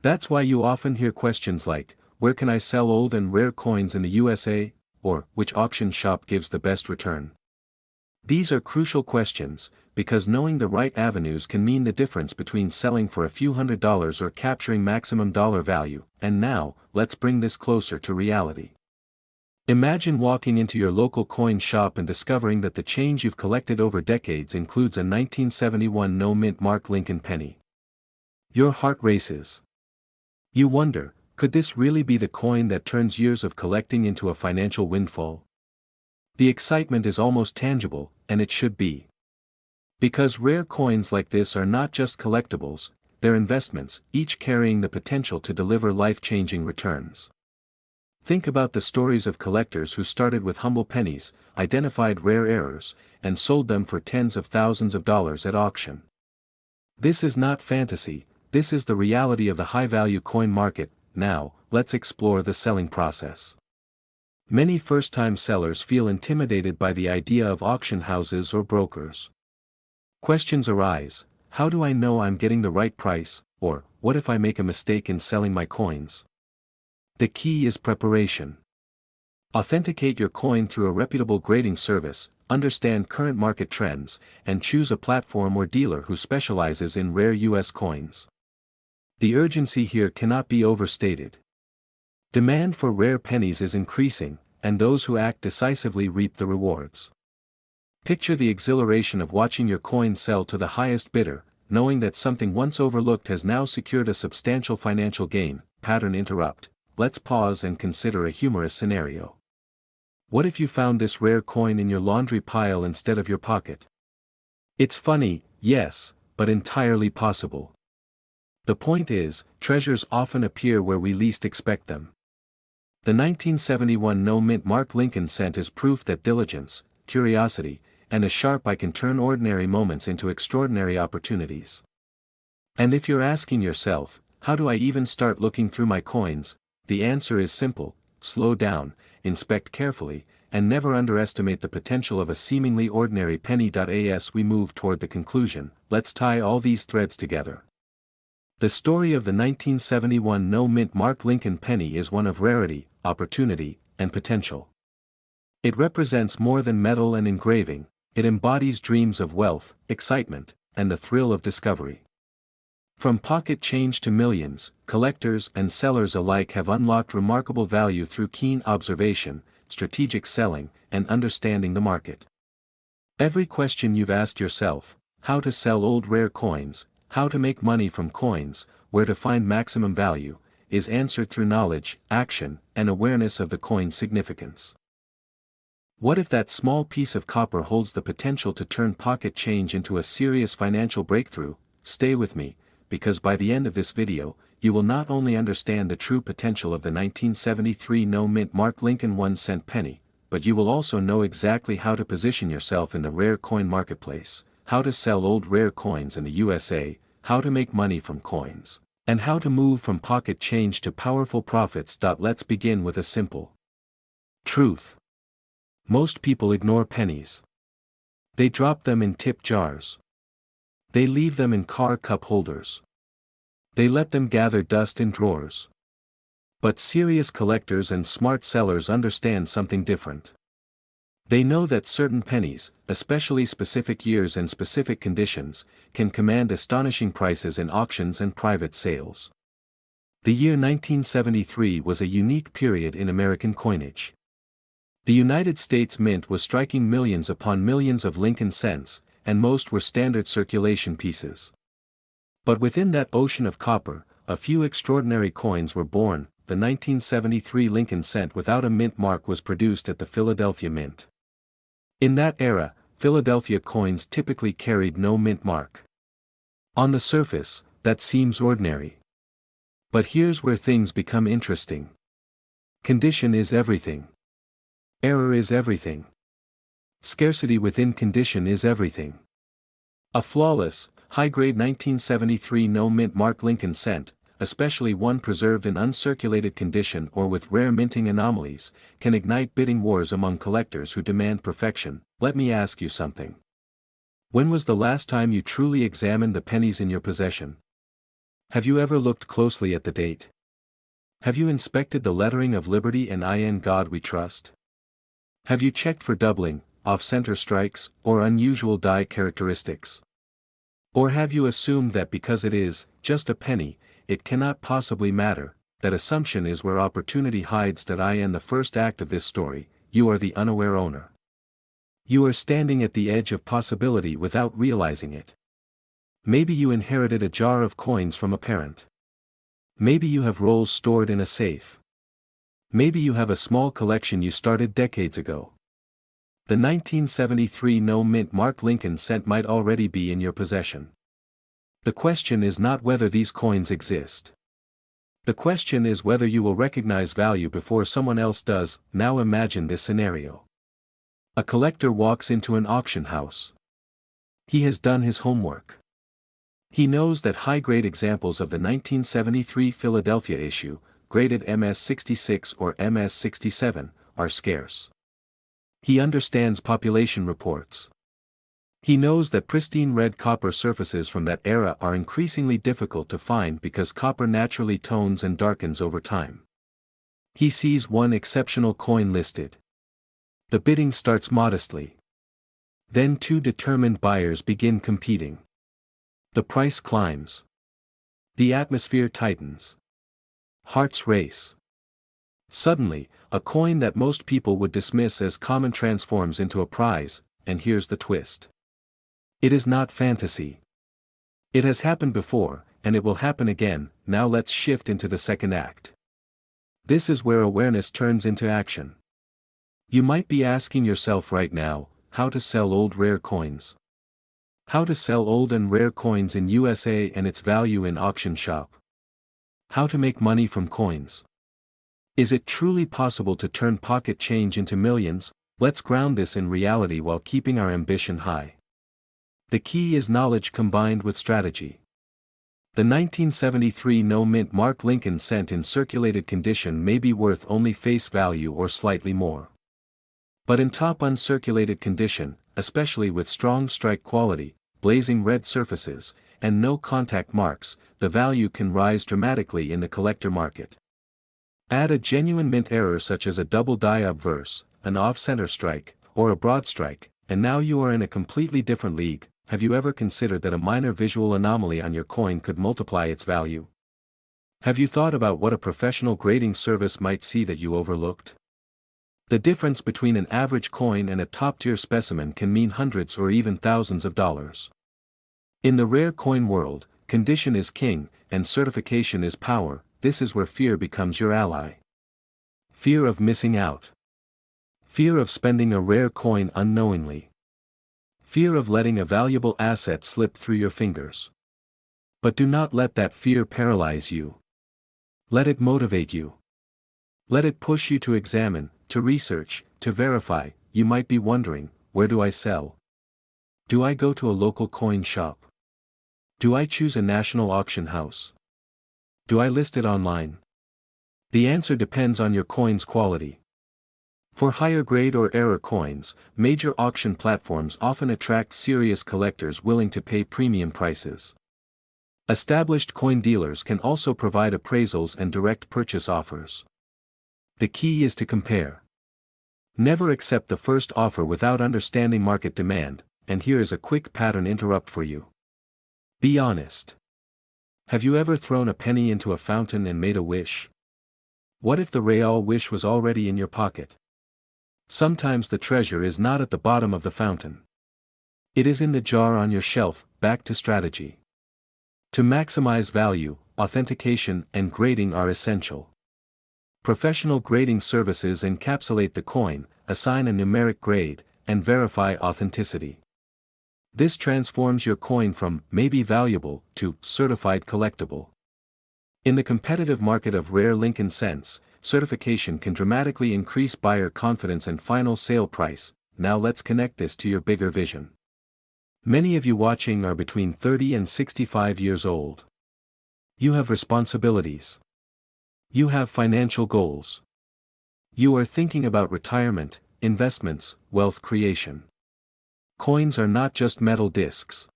That's why you often hear questions like, where can I sell old and rare coins in the USA? Or, which auction shop gives the best return? These are crucial questions, because knowing the right avenues can mean the difference between selling for a few $100s or capturing maximum dollar value. And now, let's bring this closer to reality. Imagine walking into your local coin shop and discovering that the change you've collected over decades includes a 1971 no-mint Mark Lincoln penny. Your heart races. You wonder, could this really be the coin that turns years of collecting into a financial windfall? The excitement is almost tangible, and it should be. Because rare coins like this are not just collectibles, they're investments, each carrying the potential to deliver life-changing returns. Think about the stories of collectors who started with humble pennies, identified rare errors, and sold them for tens of thousands of dollars at auction. This is not fantasy, this is the reality of the high-value coin market. Now, let's explore the selling process. Many first-time sellers feel intimidated by the idea of auction houses or brokers. Questions arise: how do I know I'm getting the right price, or what if I make a mistake in selling my coins? The key is preparation. Authenticate your coin through a reputable grading service, understand current market trends, and choose a platform or dealer who specializes in rare U.S. coins. The urgency here cannot be overstated. Demand for rare pennies is increasing, and those who act decisively reap the rewards. Picture the exhilaration of watching your coin sell to the highest bidder, knowing that something once overlooked has now secured a substantial financial gain. Pattern interrupt. Let's pause and consider a humorous scenario. What if you found this rare coin in your laundry pile instead of your pocket? It's funny, yes, but entirely possible. The point is, treasures often appear where we least expect them. The 1971 no-mint Mark Lincoln cent is proof that diligence, curiosity, and a sharp eye can turn ordinary moments into extraordinary opportunities. And if you're asking yourself, how do I even start looking through my coins? The answer is simple: slow down, inspect carefully, and never underestimate the potential of a seemingly ordinary penny. As we move toward the conclusion, let's tie all these threads together. The story of the 1971 no-mint Mark Lincoln penny is one of rarity, opportunity, and potential. It represents more than metal and engraving, it embodies dreams of wealth, excitement, and the thrill of discovery. From pocket change to millions, collectors and sellers alike have unlocked remarkable value through keen observation, strategic selling, and understanding the market. Every question you've asked yourself: how to sell old rare coins, how to make money from coins, where to find maximum value, is answered through knowledge, action, and awareness of the coin's significance. What if that small piece of copper holds the potential to turn pocket change into a serious financial breakthrough? Stay with me, because by the end of this video, you will not only understand the true potential of the 1973 no-mint Mark Lincoln 1-cent penny, but you will also know exactly how to position yourself in the rare coin marketplace, how to sell old rare coins in the USA, how to make money from coins, and how to move from pocket change to powerful profits. Let's begin with a simple truth. Most people ignore pennies. They drop them in tip jars. They leave them in car cup holders. They let them gather dust in drawers. But serious collectors and smart sellers understand something different. They know that certain pennies, especially specific years and specific conditions, can command astonishing prices in auctions and private sales. The year 1973 was a unique period in American coinage. The United States Mint was striking millions upon millions of Lincoln cents, and most were standard circulation pieces. But within that ocean of copper, a few extraordinary coins were born, the 1973 Lincoln cent without a mint mark was produced at the Philadelphia Mint. In that era, Philadelphia coins typically carried no mint mark. On the surface, that seems ordinary. But here's where things become interesting. Condition is everything. Error is everything. Scarcity within condition is everything. A flawless, high-grade 1973 no-mint mark Lincoln cent, especially one preserved in uncirculated condition or with rare minting anomalies, can ignite bidding wars among collectors who demand perfection. Let me ask you something. When was the last time you truly examined the pennies in your possession? Have you ever looked closely at the date? Have you inspected the lettering of Liberty and In God We Trust? Have you checked for doubling, off-center strikes, or unusual die characteristics? Or have you assumed that because it is just a penny, it cannot possibly matter? That assumption is where opportunity hides. In the first act of this story, you are the unaware owner. You are standing at the edge of possibility without realizing it. Maybe you inherited a jar of coins from a parent. Maybe you have rolls stored in a safe. Maybe you have a small collection you started decades ago. The 1973 no-mint mark Lincoln cent might already be in your possession. The question is not whether these coins exist. The question is whether you will recognize value before someone else does. Now imagine this scenario. A collector walks into an auction house. He has done his homework. He knows that high-grade examples of the 1973 Philadelphia issue, graded MS-66 or MS-67, are scarce. He understands population reports. He knows that pristine red copper surfaces from that era are increasingly difficult to find because copper naturally tones and darkens over time. He sees one exceptional coin listed. The bidding starts modestly. Then two determined buyers begin competing. The price climbs. The atmosphere tightens. Hearts race. Suddenly, a coin that most people would dismiss as common transforms into a prize, and here's the twist. It is not fantasy. It has happened before, and it will happen again. Now let's shift into the second act. This is where awareness turns into action. You might be asking yourself right now, how to sell old rare coins. How to sell old and rare coins in USA and its value in auction shop. How to make money from coins. Is it truly possible to turn pocket change into millions? Let's ground this in reality while keeping our ambition high. The key is knowledge combined with strategy. The 1973 no-mint mark Lincoln cent in circulated condition may be worth only face value or slightly more. But in top uncirculated condition, especially with strong strike quality, blazing red surfaces, and no contact marks, the value can rise dramatically in the collector market. Add a genuine mint error such as a double die obverse, an off-center strike, or a broad strike, and now you are in a completely different league. Have you ever considered that a minor visual anomaly on your coin could multiply its value? Have you thought about what a professional grading service might see that you overlooked? The difference between an average coin and a top-tier specimen can mean hundreds or even thousands of dollars. In the rare coin world, condition is king, and certification is power. This is where fear becomes your ally. Fear of missing out. Fear of spending a rare coin unknowingly. Fear of letting a valuable asset slip through your fingers. But do not let that fear paralyze you. Let it motivate you. Let it push you to examine, to research, to verify. You might be wondering, where do I sell? Do I go to a local coin shop? Do I choose a national auction house? Do I list it online? The answer depends on your coin's quality. For higher grade or error coins, major auction platforms often attract serious collectors willing to pay premium prices. Established coin dealers can also provide appraisals and direct purchase offers. The key is to compare. Never accept the first offer without understanding market demand, and here is a quick pattern interrupt for you. Be honest. Have you ever thrown a penny into a fountain and made a wish? What if the real wish was already in your pocket? Sometimes the treasure is not at the bottom of the fountain. It is in the jar on your shelf. Back to strategy. To maximize value, authentication and grading are essential. Professional grading services encapsulate the coin, assign a numeric grade, and verify authenticity. This transforms your coin from maybe valuable to certified collectible. In the competitive market of rare Lincoln cents, certification can dramatically increase buyer confidence and final sale price. Now let's connect this to your bigger vision. Many of you watching are between 30 and 65 years old. You have responsibilities. You have financial goals. You are thinking about retirement, investments, wealth creation. Coins are not just metal discs.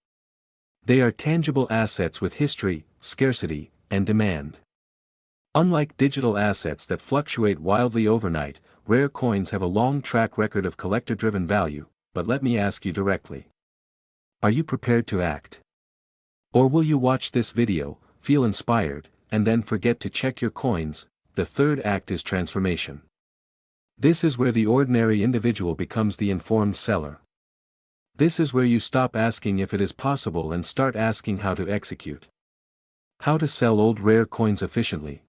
They are tangible assets with history, scarcity, and demand. Unlike digital assets that fluctuate wildly overnight, rare coins have a long track record of collector-driven value. But let me ask you directly. Are you prepared to act? Or will you watch this video, feel inspired, and then forget to check your coins? The third act is transformation. This is where the ordinary individual becomes the informed seller. This is where you stop asking if it is possible and start asking how to execute. How to sell old rare coins efficiently.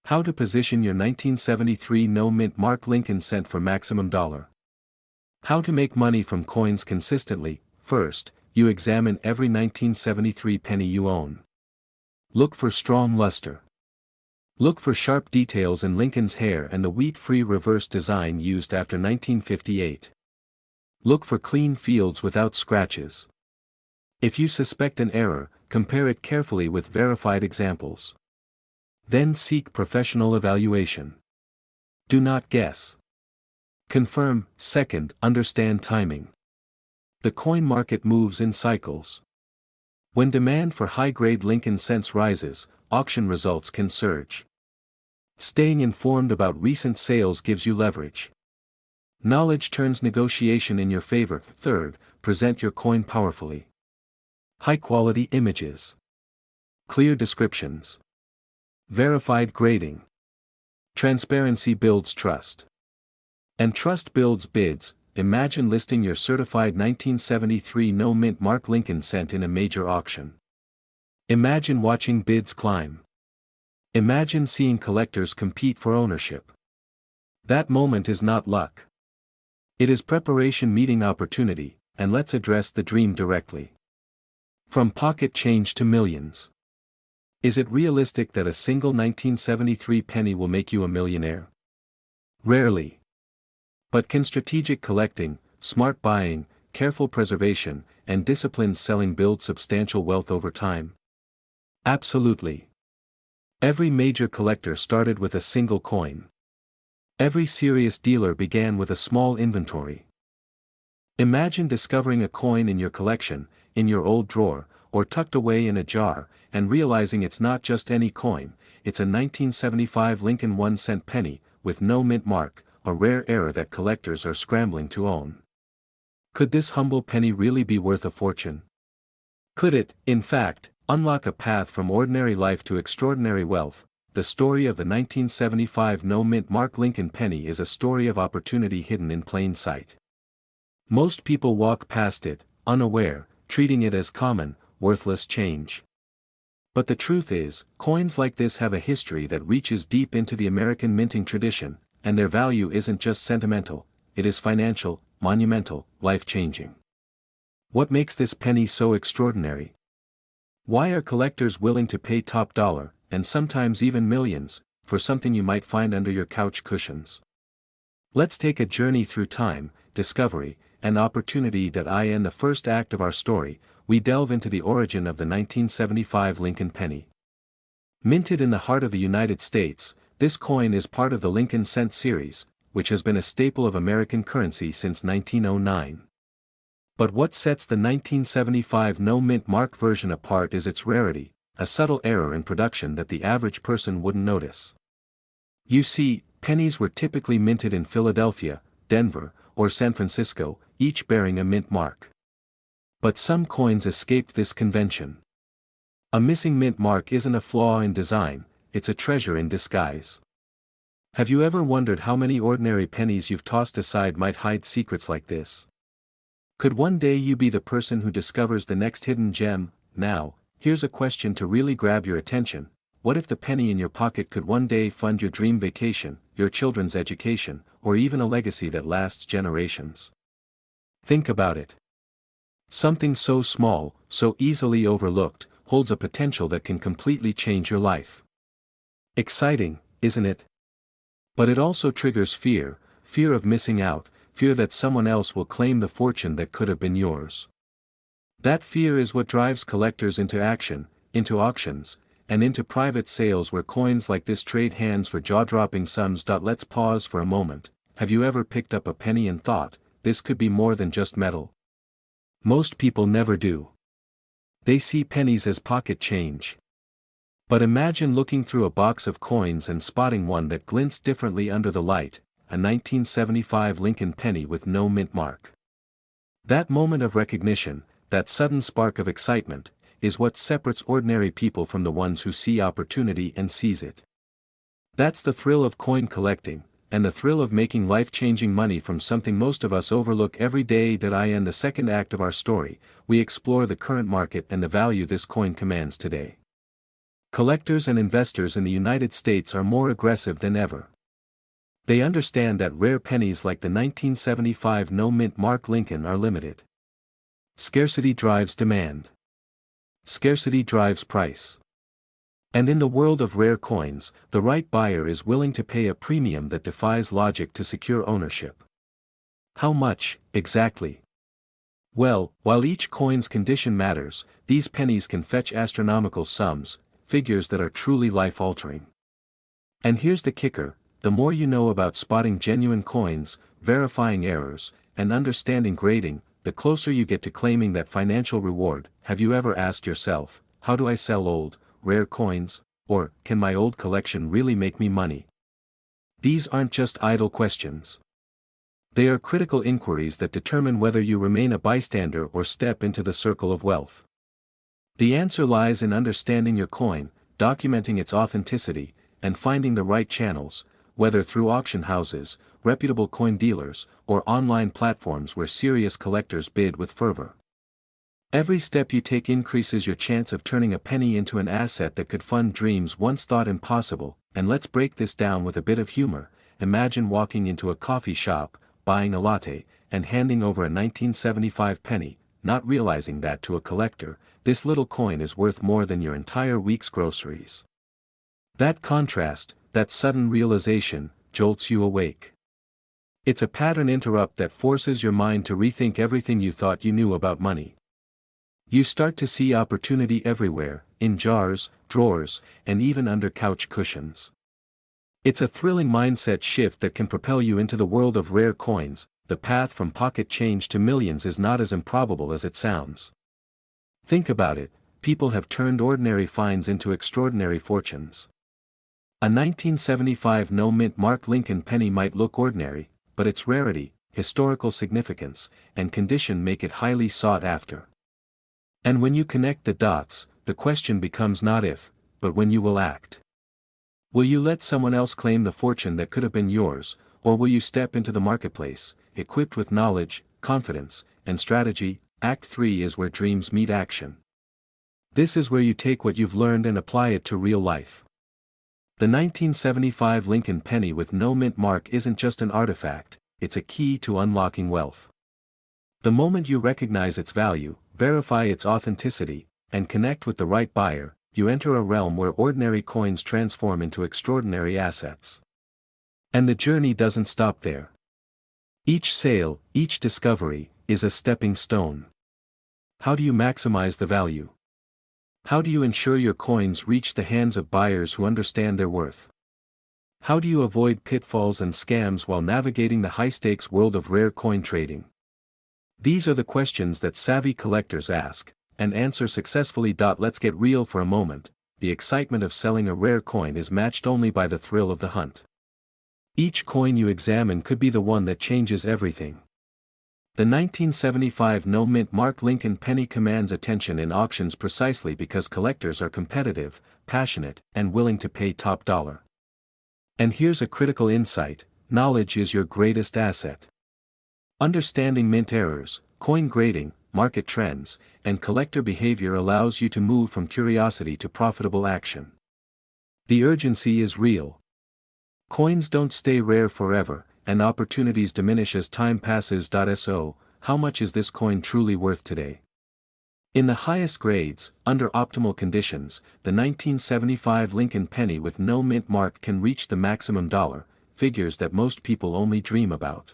How to position your 1973 no-mint mark Lincoln cent for maximum dollar. How to make money from coins consistently. First, you examine every 1973 penny you own. Look for strong luster. Look for sharp details in Lincoln's hair and the wheat-free reverse design used after 1958. Look for clean fields without scratches. If you suspect an error, compare it carefully with verified examples. Then seek professional evaluation. Do not guess. Confirm. Second, understand timing. The coin market moves in cycles. When demand for high-grade Lincoln cents rises, auction results can surge. Staying informed about recent sales gives you leverage. Knowledge turns negotiation in your favor. Third, present your coin powerfully. High-quality images. Clear descriptions. Verified grading. Transparency builds trust. And trust builds bids. Imagine listing your certified 1973 no-mint mark Lincoln cent in a major auction. Imagine watching bids climb. Imagine seeing collectors compete for ownership. That moment is not luck. It is preparation meeting opportunity, and let's address the dream directly. From pocket change to millions. Is it realistic that a single 1973 penny will make you a millionaire? Rarely. But can strategic collecting, smart buying, careful preservation, and disciplined selling build substantial wealth over time? Absolutely. Every major collector started with a single coin. Every serious dealer began with a small inventory. Imagine discovering a coin in your collection, in your old drawer, or tucked away in a jar, and realizing it's not just any coin, it's a 1975 Lincoln 1-cent penny, with no mint mark, a rare error that collectors are scrambling to own. Could this humble penny really be worth a fortune? Could it, in fact, unlock a path from ordinary life to extraordinary wealth? The story of the 1975 no-mint mark Lincoln penny is a story of opportunity hidden in plain sight. Most people walk past it, unaware, treating it as common, worthless change. But the truth is, coins like this have a history that reaches deep into the American minting tradition, and their value isn't just sentimental, it is financial, monumental, life-changing. What makes this penny so extraordinary? Why are collectors willing to pay top dollar, and sometimes even millions, for something you might find under your couch cushions? Let's take a journey through time, discovery, and opportunity. In the first act of our story, we delve into the origin of the 1975 Lincoln penny. Minted in the heart of the United States, this coin is part of the Lincoln cent series, which has been a staple of American currency since 1909. But what sets the 1975 no-mint mark version apart is its rarity, a subtle error in production that the average person wouldn't notice. You see, pennies were typically minted in Philadelphia, Denver, or San Francisco, each bearing a mint mark. But some coins escaped this convention. A missing mint mark isn't a flaw in design, it's a treasure in disguise. Have you ever wondered how many ordinary pennies you've tossed aside might hide secrets like this? Could one day you be the person who discovers the next hidden gem? Now, here's a question to really grab your attention. what if the penny in your pocket could one day fund your dream vacation, your children's education, or even a legacy that lasts generations? Think about it. Something so small, so easily overlooked, holds a potential that can completely change your life. Exciting, isn't it? But it also triggers fear, fear of missing out, fear that someone else will claim the fortune that could have been yours. That fear is what drives collectors into action, into auctions, and into private sales where coins like this trade hands for jaw-dropping sums. Let's pause for a moment. Have you ever picked up a penny and thought, this could be more than just metal? Most people never do. They see pennies as pocket change. But imagine looking through a box of coins and spotting one that glints differently under the light, a 1975 Lincoln penny with no mint mark. That moment of recognition, that sudden spark of excitement, is what separates ordinary people from the ones who see opportunity and seize it. That's the thrill of coin collecting, and the thrill of making life-changing money from something most of us overlook every day. In the second act of our story, we explore the current market and the value this coin commands today. Collectors and investors in the United States are more aggressive than ever. They understand that rare pennies like the 1975 no-mint mark Lincoln are limited. Scarcity drives demand. Scarcity drives price. And in the world of rare coins, the right buyer is willing to pay a premium that defies logic to secure ownership. How much, exactly? Well, while each coin's condition matters, these pennies can fetch astronomical sums, figures that are truly life-altering. And here's the kicker: the more you know about spotting genuine coins, verifying errors, and understanding grading, the closer you get to claiming that financial reward. Have you ever asked yourself, how do I sell old, rare coins, or can my old collection really make me money? These aren't just idle questions. They are critical inquiries that determine whether you remain a bystander or step into the circle of wealth. The answer lies in understanding your coin, documenting its authenticity, and finding the right channels, whether through auction houses, reputable coin dealers, or online platforms where serious collectors bid with fervor. Every step you take increases your chance of turning a penny into an asset that could fund dreams once thought impossible. And let's break this down with a bit of humor. Imagine walking into a coffee shop, buying a latte, and handing over a 1975 penny, not realizing that to a collector, this little coin is worth more than your entire week's groceries. That contrast, that sudden realization, jolts you awake. It's a pattern interrupt that forces your mind to rethink everything you thought you knew about money. You start to see opportunity everywhere, in jars, drawers, and even under couch cushions. It's a thrilling mindset shift that can propel you into the world of rare coins. The path from pocket change to millions is not as improbable as it sounds. Think about it: people have turned ordinary finds into extraordinary fortunes. A 1975 no-mint mark Lincoln penny might look ordinary, but its rarity, historical significance, and condition make it highly sought after. And when you connect the dots, the question becomes not if, but when you will act. Will you let someone else claim the fortune that could have been yours, or will you step into the marketplace, equipped with knowledge, confidence, and strategy? Act 3 is where dreams meet action. This is where you take what you've learned and apply it to real life. The 1975 Lincoln penny with no mint mark isn't just an artifact, it's a key to unlocking wealth. The moment you recognize its value, verify its authenticity, and connect with the right buyer, you enter a realm where ordinary coins transform into extraordinary assets. And the journey doesn't stop there. Each sale, each discovery, is a stepping stone. How do you maximize the value? How do you ensure your coins reach the hands of buyers who understand their worth? How do you avoid pitfalls and scams while navigating the high-stakes world of rare coin trading? These are the questions that savvy collectors ask, and answer successfully. Let's get real for a moment. The excitement of selling a rare coin is matched only by the thrill of the hunt. Each coin you examine could be the one that changes everything. The 1975 no-mint mark Lincoln penny commands attention in auctions precisely because collectors are competitive, passionate, and willing to pay top dollar. And here's a critical insight: knowledge is your greatest asset. Understanding mint errors, coin grading, market trends, and collector behavior allows you to move from curiosity to profitable action. The urgency is real. Coins don't stay rare forever, and opportunities diminish as time passes. So, how much is this coin truly worth today? In the highest grades, under optimal conditions, the 1975 Lincoln penny with no mint mark can reach the maximum dollar figures that most people only dream about.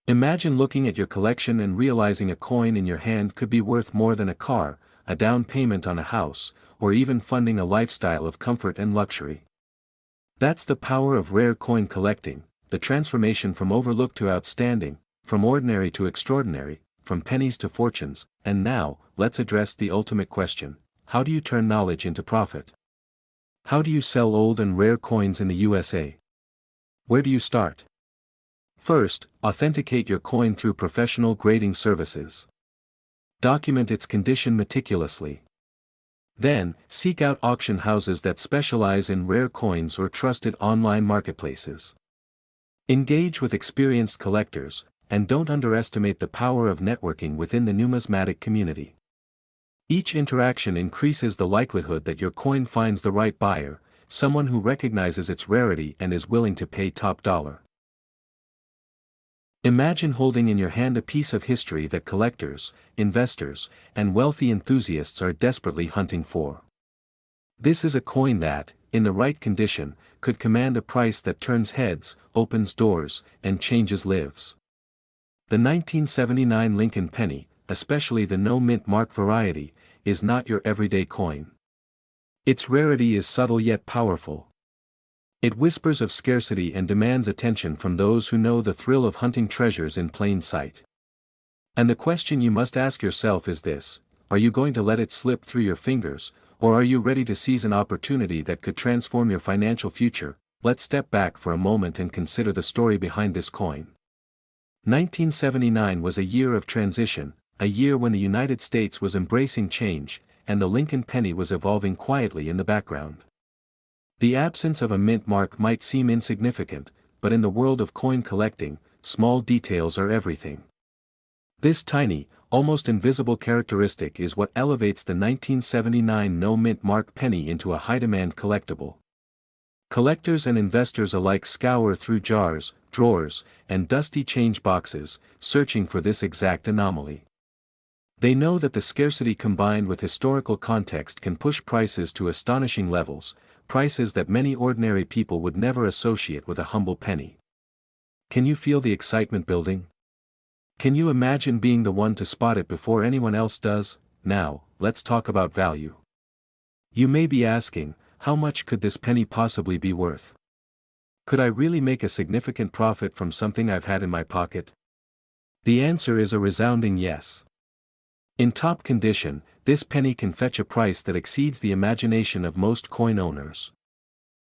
Imagine looking at your collection and realizing a coin in your hand could be worth more than a car, a down payment on a house, or even funding a lifestyle of comfort and luxury. That's the power of rare coin collecting, the transformation from overlooked to outstanding, from ordinary to extraordinary, from pennies to fortunes. And now, let's address the ultimate question: how do you turn knowledge into profit? How do you sell old and rare coins in the USA? Where do you start? First, authenticate your coin through professional grading services. Document its condition meticulously. Then, seek out auction houses that specialize in rare coins or trusted online marketplaces. Engage with experienced collectors, and don't underestimate the power of networking within the numismatic community. Each interaction increases the likelihood that your coin finds the right buyer, someone who recognizes its rarity and is willing to pay top dollar. Imagine holding in your hand a piece of history that collectors, investors, and wealthy enthusiasts are desperately hunting for. This is a coin that, in the right condition, could command a price that turns heads, opens doors, and changes lives. The 1979 Lincoln penny, especially the no mint mark variety, is not your everyday coin. Its rarity is subtle yet powerful. It whispers of scarcity and demands attention from those who know the thrill of hunting treasures in plain sight. And the question you must ask yourself is this: are you going to let it slip through your fingers, or are you ready to seize an opportunity that could transform your financial future? Let's step back for a moment and consider the story behind this coin. 1979 was a year of transition, a year when the United States was embracing change, and the Lincoln penny was evolving quietly in the background. The absence of a mint mark might seem insignificant, but in the world of coin collecting, small details are everything. This tiny, almost invisible characteristic is what elevates the 1979 no mint mark penny into a high-demand collectible. Collectors and investors alike scour through jars, drawers, and dusty change boxes, searching for this exact anomaly. They know that the scarcity combined with historical context can push prices to astonishing levels, prices that many ordinary people would never associate with a humble penny. Can you feel the excitement building? Can you imagine being the one to spot it before anyone else does? Now, let's talk about value. You may be asking, how much could this penny possibly be worth? Could I really make a significant profit from something I've had in my pocket? The answer is a resounding yes. In top condition, this penny can fetch a price that exceeds the imagination of most coin owners.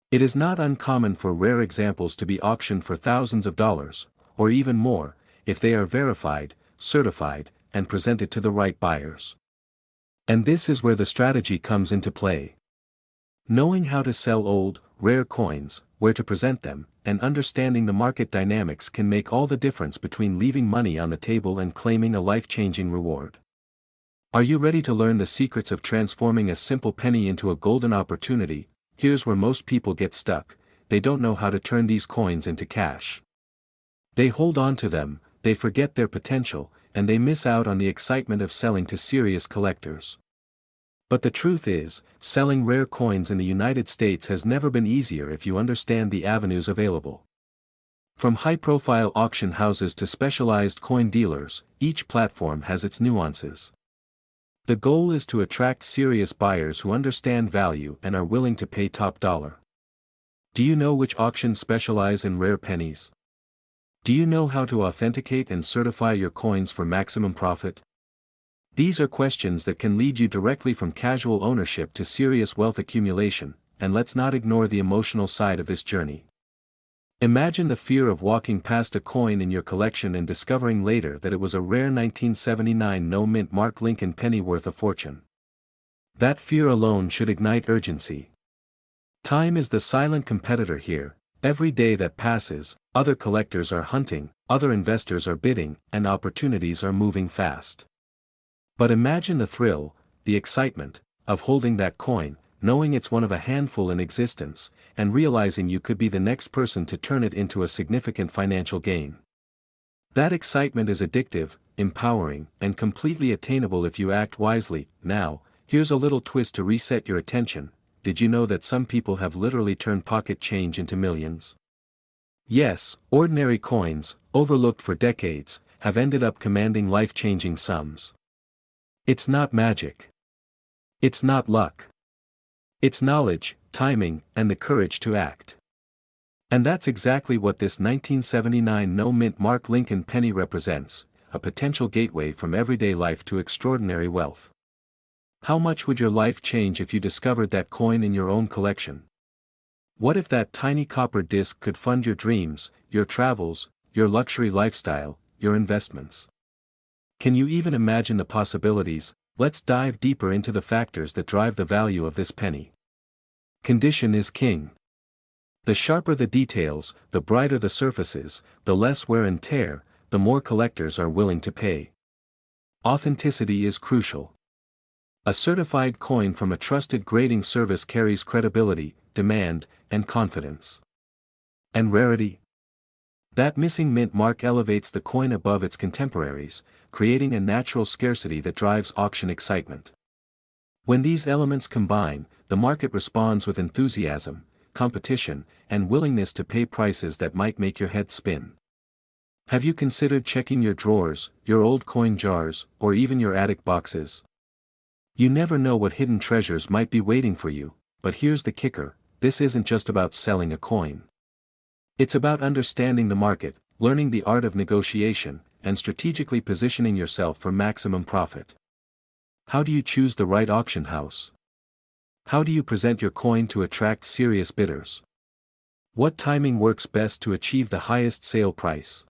It is not uncommon for rare examples to be auctioned for thousands of dollars, or even more, if they are verified, certified, and presented to the right buyers. And this is where the strategy comes into play. Knowing how to sell old, rare coins, where to present them, and understanding the market dynamics can make all the difference between leaving money on the table and claiming a life-changing reward. Are you ready to learn the secrets of transforming a simple penny into a golden opportunity? Here's where most people get stuck: they don't know how to turn these coins into cash. They hold on to them, they forget their potential, and they miss out on the excitement of selling to serious collectors. But the truth is, selling rare coins in the United States has never been easier if you understand the avenues available. From high-profile auction houses to specialized coin dealers, each platform has its nuances. The goal is to attract serious buyers who understand value and are willing to pay top dollar. Do you know which auctions specialize in rare pennies? Do you know how to authenticate and certify your coins for maximum profit? These are questions that can lead you directly from casual ownership to serious wealth accumulation, and let's not ignore the emotional side of this journey. Imagine the fear of walking past a coin in your collection and discovering later that it was a rare 1979 no mint mark Lincoln penny worth a fortune. That fear alone should ignite urgency. Time is the silent competitor here. Every day that passes, other collectors are hunting, other investors are bidding, and opportunities are moving fast. But imagine the thrill, the excitement, of holding that coin, knowing it's one of a handful in existence, and realizing you could be the next person to turn it into a significant financial gain. That excitement is addictive, empowering, and completely attainable if you act wisely. Now, here's a little twist to reset your attention. Did you know that some people have literally turned pocket change into millions? Yes, ordinary coins, overlooked for decades, have ended up commanding life-changing sums. It's not magic. It's not luck. It's knowledge, timing, and the courage to act. And that's exactly what this 1979 no-mint Mark Lincoln penny represents, a potential gateway from everyday life to extraordinary wealth. How much would your life change if you discovered that coin in your own collection? What if that tiny copper disc could fund your dreams, your travels, your luxury lifestyle, your investments? Can you even imagine the possibilities? Let's dive deeper into the factors that drive the value of this penny. Condition is king. The sharper the details, the brighter the surfaces, the less wear and tear, the more collectors are willing to pay. Authenticity is crucial. A certified coin from a trusted grading service carries credibility, demand, and confidence. And rarity? That missing mint mark elevates the coin above its contemporaries, creating a natural scarcity that drives auction excitement. When these elements combine, the market responds with enthusiasm, competition, and willingness to pay prices that might make your head spin. Have you considered checking your drawers, your old coin jars, or even your attic boxes? You never know what hidden treasures might be waiting for you, but here's the kicker: this isn't just about selling a coin. It's about understanding the market, learning the art of negotiation, and strategically positioning yourself for maximum profit. How do you choose the right auction house? How do you present your coin to attract serious bidders? What timing works best to achieve the highest sale price?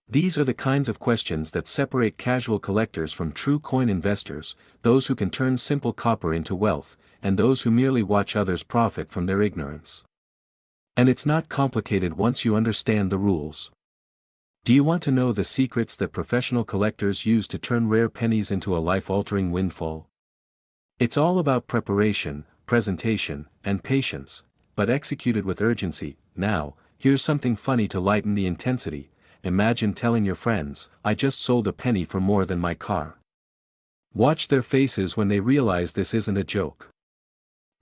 These are the kinds of questions that separate casual collectors from true coin investors, those who can turn simple copper into wealth, and those who merely watch others profit from their ignorance. And it's not complicated once you understand the rules. Do you want to know the secrets that professional collectors use to turn rare pennies into a life-altering windfall? It's all about preparation, presentation, and patience, but executed with urgency. Now, here's something funny to lighten the intensity. Imagine telling your friends, "I just sold a penny for more than my car." Watch their faces when they realize this isn't a joke.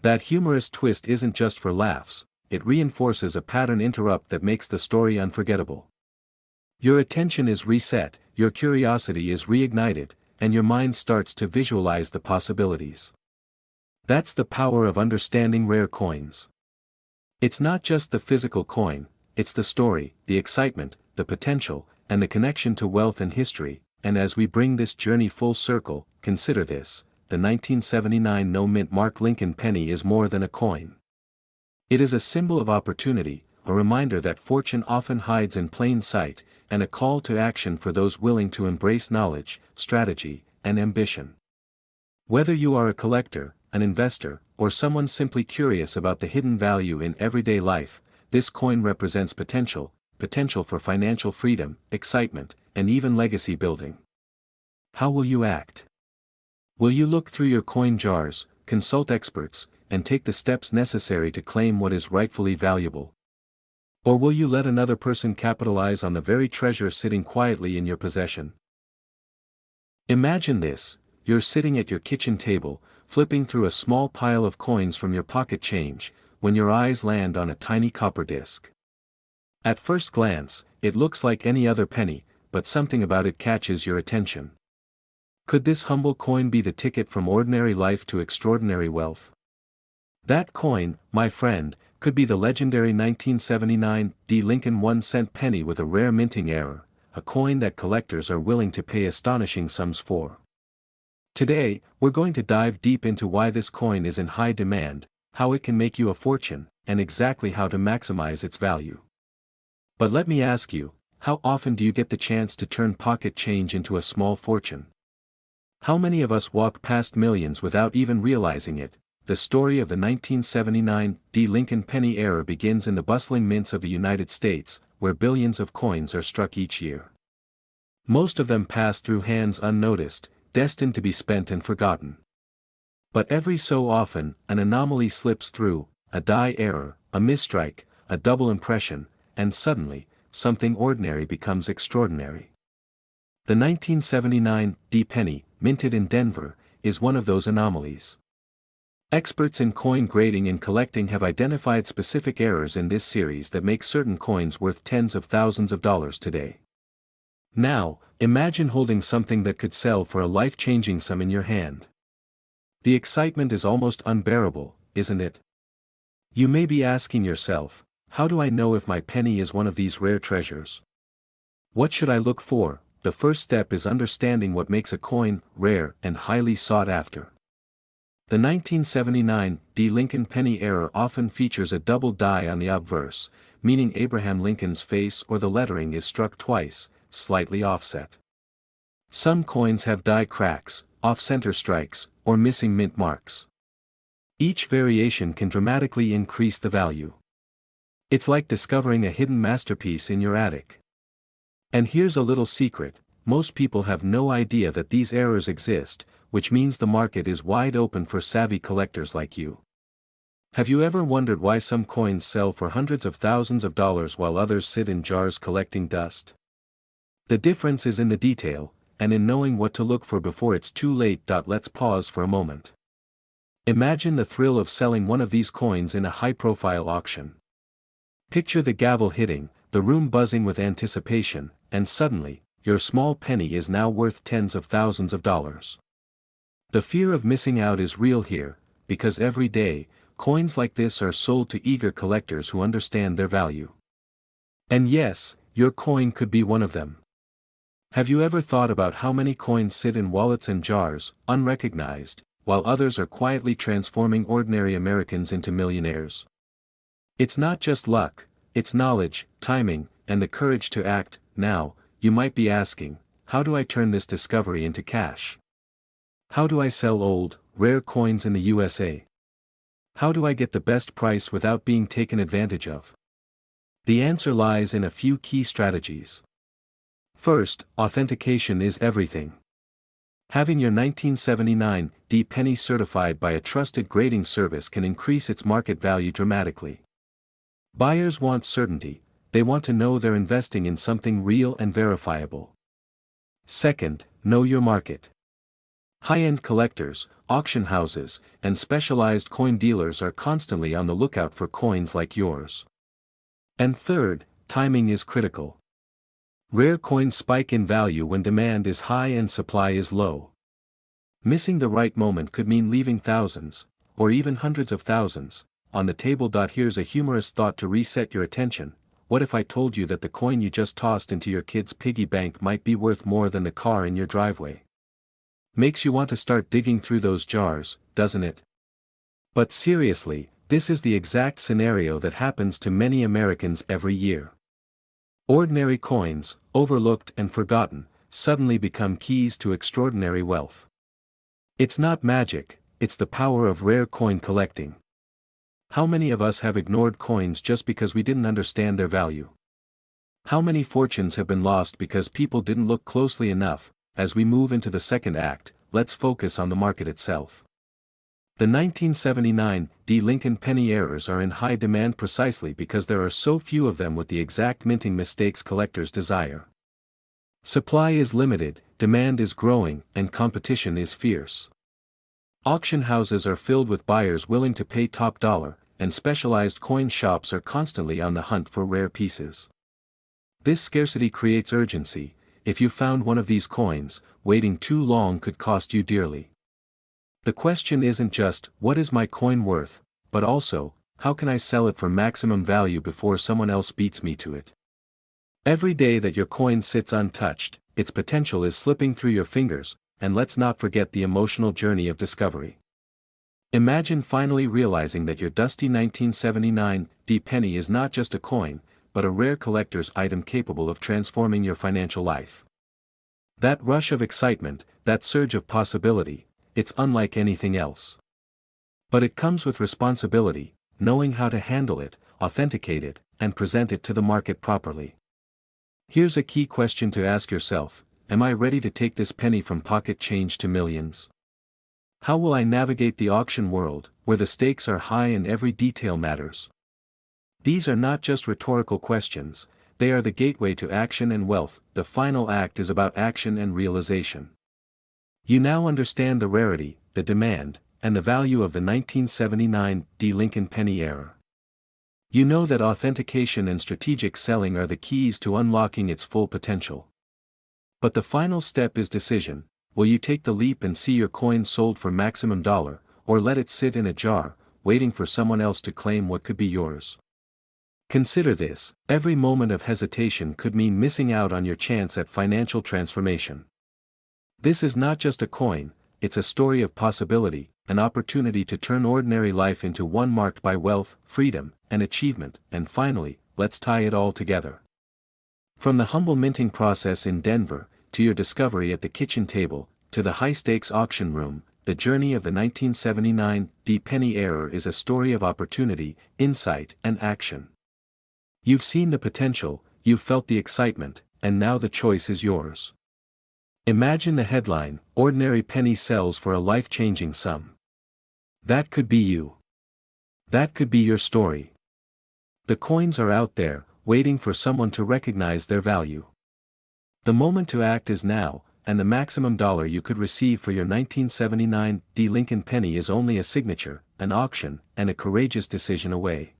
That humorous twist isn't just for laughs, it reinforces a pattern interrupt that makes the story unforgettable. Your attention is reset, your curiosity is reignited, and your mind starts to visualize the possibilities. That's the power of understanding rare coins. It's not just the physical coin, it's the story, the excitement, the potential, and the connection to wealth and history. And as we bring this journey full circle, consider this: the 1979 no-mint Mark Lincoln penny is more than a coin. It is a symbol of opportunity, a reminder that fortune often hides in plain sight, and a call to action for those willing to embrace knowledge, strategy, and ambition. Whether you are a collector, an investor, or someone simply curious about the hidden value in everyday life, this coin represents potential for financial freedom, excitement, and even legacy building. How will you act? Will you look through your coin jars, consult experts, and take the steps necessary to claim what is rightfully valuable? Or will you let another person capitalize on the very treasure sitting quietly in your possession? Imagine this: you're sitting at your kitchen table, flipping through a small pile of coins from your pocket change, when your eyes land on a tiny copper disc. At first glance, it looks like any other penny, but something about it catches your attention. Could this humble coin be the ticket from ordinary life to extraordinary wealth? That coin, my friend, could be the legendary 1979 Lincoln 1-cent penny with a rare minting error, a coin that collectors are willing to pay astonishing sums for. Today, we're going to dive deep into why this coin is in high demand, how it can make you a fortune, and exactly how to maximize its value. But let me ask you, how often do you get the chance to turn pocket change into a small fortune? How many of us walk past millions without even realizing it? The story of the 1979 Lincoln penny era begins in the bustling mints of the United States, where billions of coins are struck each year. Most of them pass through hands unnoticed, destined to be spent and forgotten. But every so often, an anomaly slips through, a die error, a misstrike, a double impression, and suddenly, something ordinary becomes extraordinary. The 1979 D penny, minted in Denver, is one of those anomalies. Experts in coin grading and collecting have identified specific errors in this series that make certain coins worth tens of thousands of dollars today. Now, imagine holding something that could sell for a life-changing sum in your hand. The excitement is almost unbearable, isn't it? You may be asking yourself, how do I know if my penny is one of these rare treasures? What should I look for? The first step is understanding what makes a coin rare and highly sought after. The 1979 D. Lincoln penny error often features a double die on the obverse, meaning Abraham Lincoln's face or the lettering is struck twice, slightly offset. Some coins have die cracks, off-center strikes, or missing mint marks. Each variation can dramatically increase the value. It's like discovering a hidden masterpiece in your attic. And here's a little secret: most people have no idea that these errors exist, which means the market is wide open for savvy collectors like you. Have you ever wondered why some coins sell for hundreds of thousands of dollars while others sit in jars collecting dust? The difference is in the detail, and in knowing what to look for before it's too late. Let's pause for a moment. Imagine the thrill of selling one of these coins in a high-profile auction. Picture the gavel hitting, the room buzzing with anticipation, and suddenly, your small penny is now worth tens of thousands of dollars. The fear of missing out is real here, because every day, coins like this are sold to eager collectors who understand their value. And yes, your coin could be one of them. Have you ever thought about how many coins sit in wallets and jars, unrecognized, while others are quietly transforming ordinary Americans into millionaires? It's not just luck, it's knowledge, timing, and the courage to act. Now, you might be asking, how do I turn this discovery into cash? How do I sell old, rare coins in the USA? How do I get the best price without being taken advantage of? The answer lies in a few key strategies. First, authentication is everything. Having your 1979 D penny certified by a trusted grading service can increase its market value dramatically. Buyers want certainty, they want to know they're investing in something real and verifiable. Second, know your market. High-end collectors, auction houses, and specialized coin dealers are constantly on the lookout for coins like yours. And third, timing is critical. Rare coins spike in value when demand is high and supply is low. Missing the right moment could mean leaving thousands, or even hundreds of thousands, on the table. Here's a humorous thought to reset your attention: what if I told you that the coin you just tossed into your kid's piggy bank might be worth more than the car in your driveway? Makes you want to start digging through those jars, doesn't it? But seriously, this is the exact scenario that happens to many Americans every year. Ordinary coins, overlooked and forgotten, suddenly become keys to extraordinary wealth. It's not magic, it's the power of rare coin collecting. How many of us have ignored coins just because we didn't understand their value? How many fortunes have been lost because people didn't look closely enough? As we move into the second act, let's focus on the market itself. The 1979 D. Lincoln penny errors are in high demand precisely because there are so few of them with the exact minting mistakes collectors desire. Supply is limited, demand is growing, and competition is fierce. Auction houses are filled with buyers willing to pay top dollar, and specialized coin shops are constantly on the hunt for rare pieces. This scarcity creates urgency. If you found one of these coins, waiting too long could cost you dearly. The question isn't just, what is my coin worth, but also, how can I sell it for maximum value before someone else beats me to it? Every day that your coin sits untouched, its potential is slipping through your fingers, and let's not forget the emotional journey of discovery. Imagine finally realizing that your dusty 1979 D penny is not just a coin, but a rare collector's item capable of transforming your financial life. That rush of excitement, that surge of possibility, it's unlike anything else. But it comes with responsibility, knowing how to handle it, authenticate it, and present it to the market properly. Here's a key question to ask yourself: am I ready to take this penny from pocket change to millions? How will I navigate the auction world, where the stakes are high and every detail matters? These are not just rhetorical questions, they are the gateway to action and wealth. The final act is about action and realization. You now understand the rarity, the demand, and the value of the 1979 D. Lincoln penny error. You know that authentication and strategic selling are the keys to unlocking its full potential. But the final step is decision. Will you take the leap and see your coin sold for maximum dollar, or let it sit in a jar, waiting for someone else to claim what could be yours? Consider this: every moment of hesitation could mean missing out on your chance at financial transformation. This is not just a coin, it's a story of possibility, an opportunity to turn ordinary life into one marked by wealth, freedom, and achievement. And finally, let's tie it all together. From the humble minting process in Denver, to your discovery at the kitchen table, to the high-stakes auction room, the journey of the 1979 D penny error is a story of opportunity, insight, and action. You've seen the potential, you've felt the excitement, and now the choice is yours. Imagine the headline: "Ordinary penny sells for a life-changing sum." That could be you. That could be your story. The coins are out there, waiting for someone to recognize their value. The moment to act is now, and the maximum dollar you could receive for your 1979 D. Lincoln penny is only a signature, an auction, and a courageous decision away.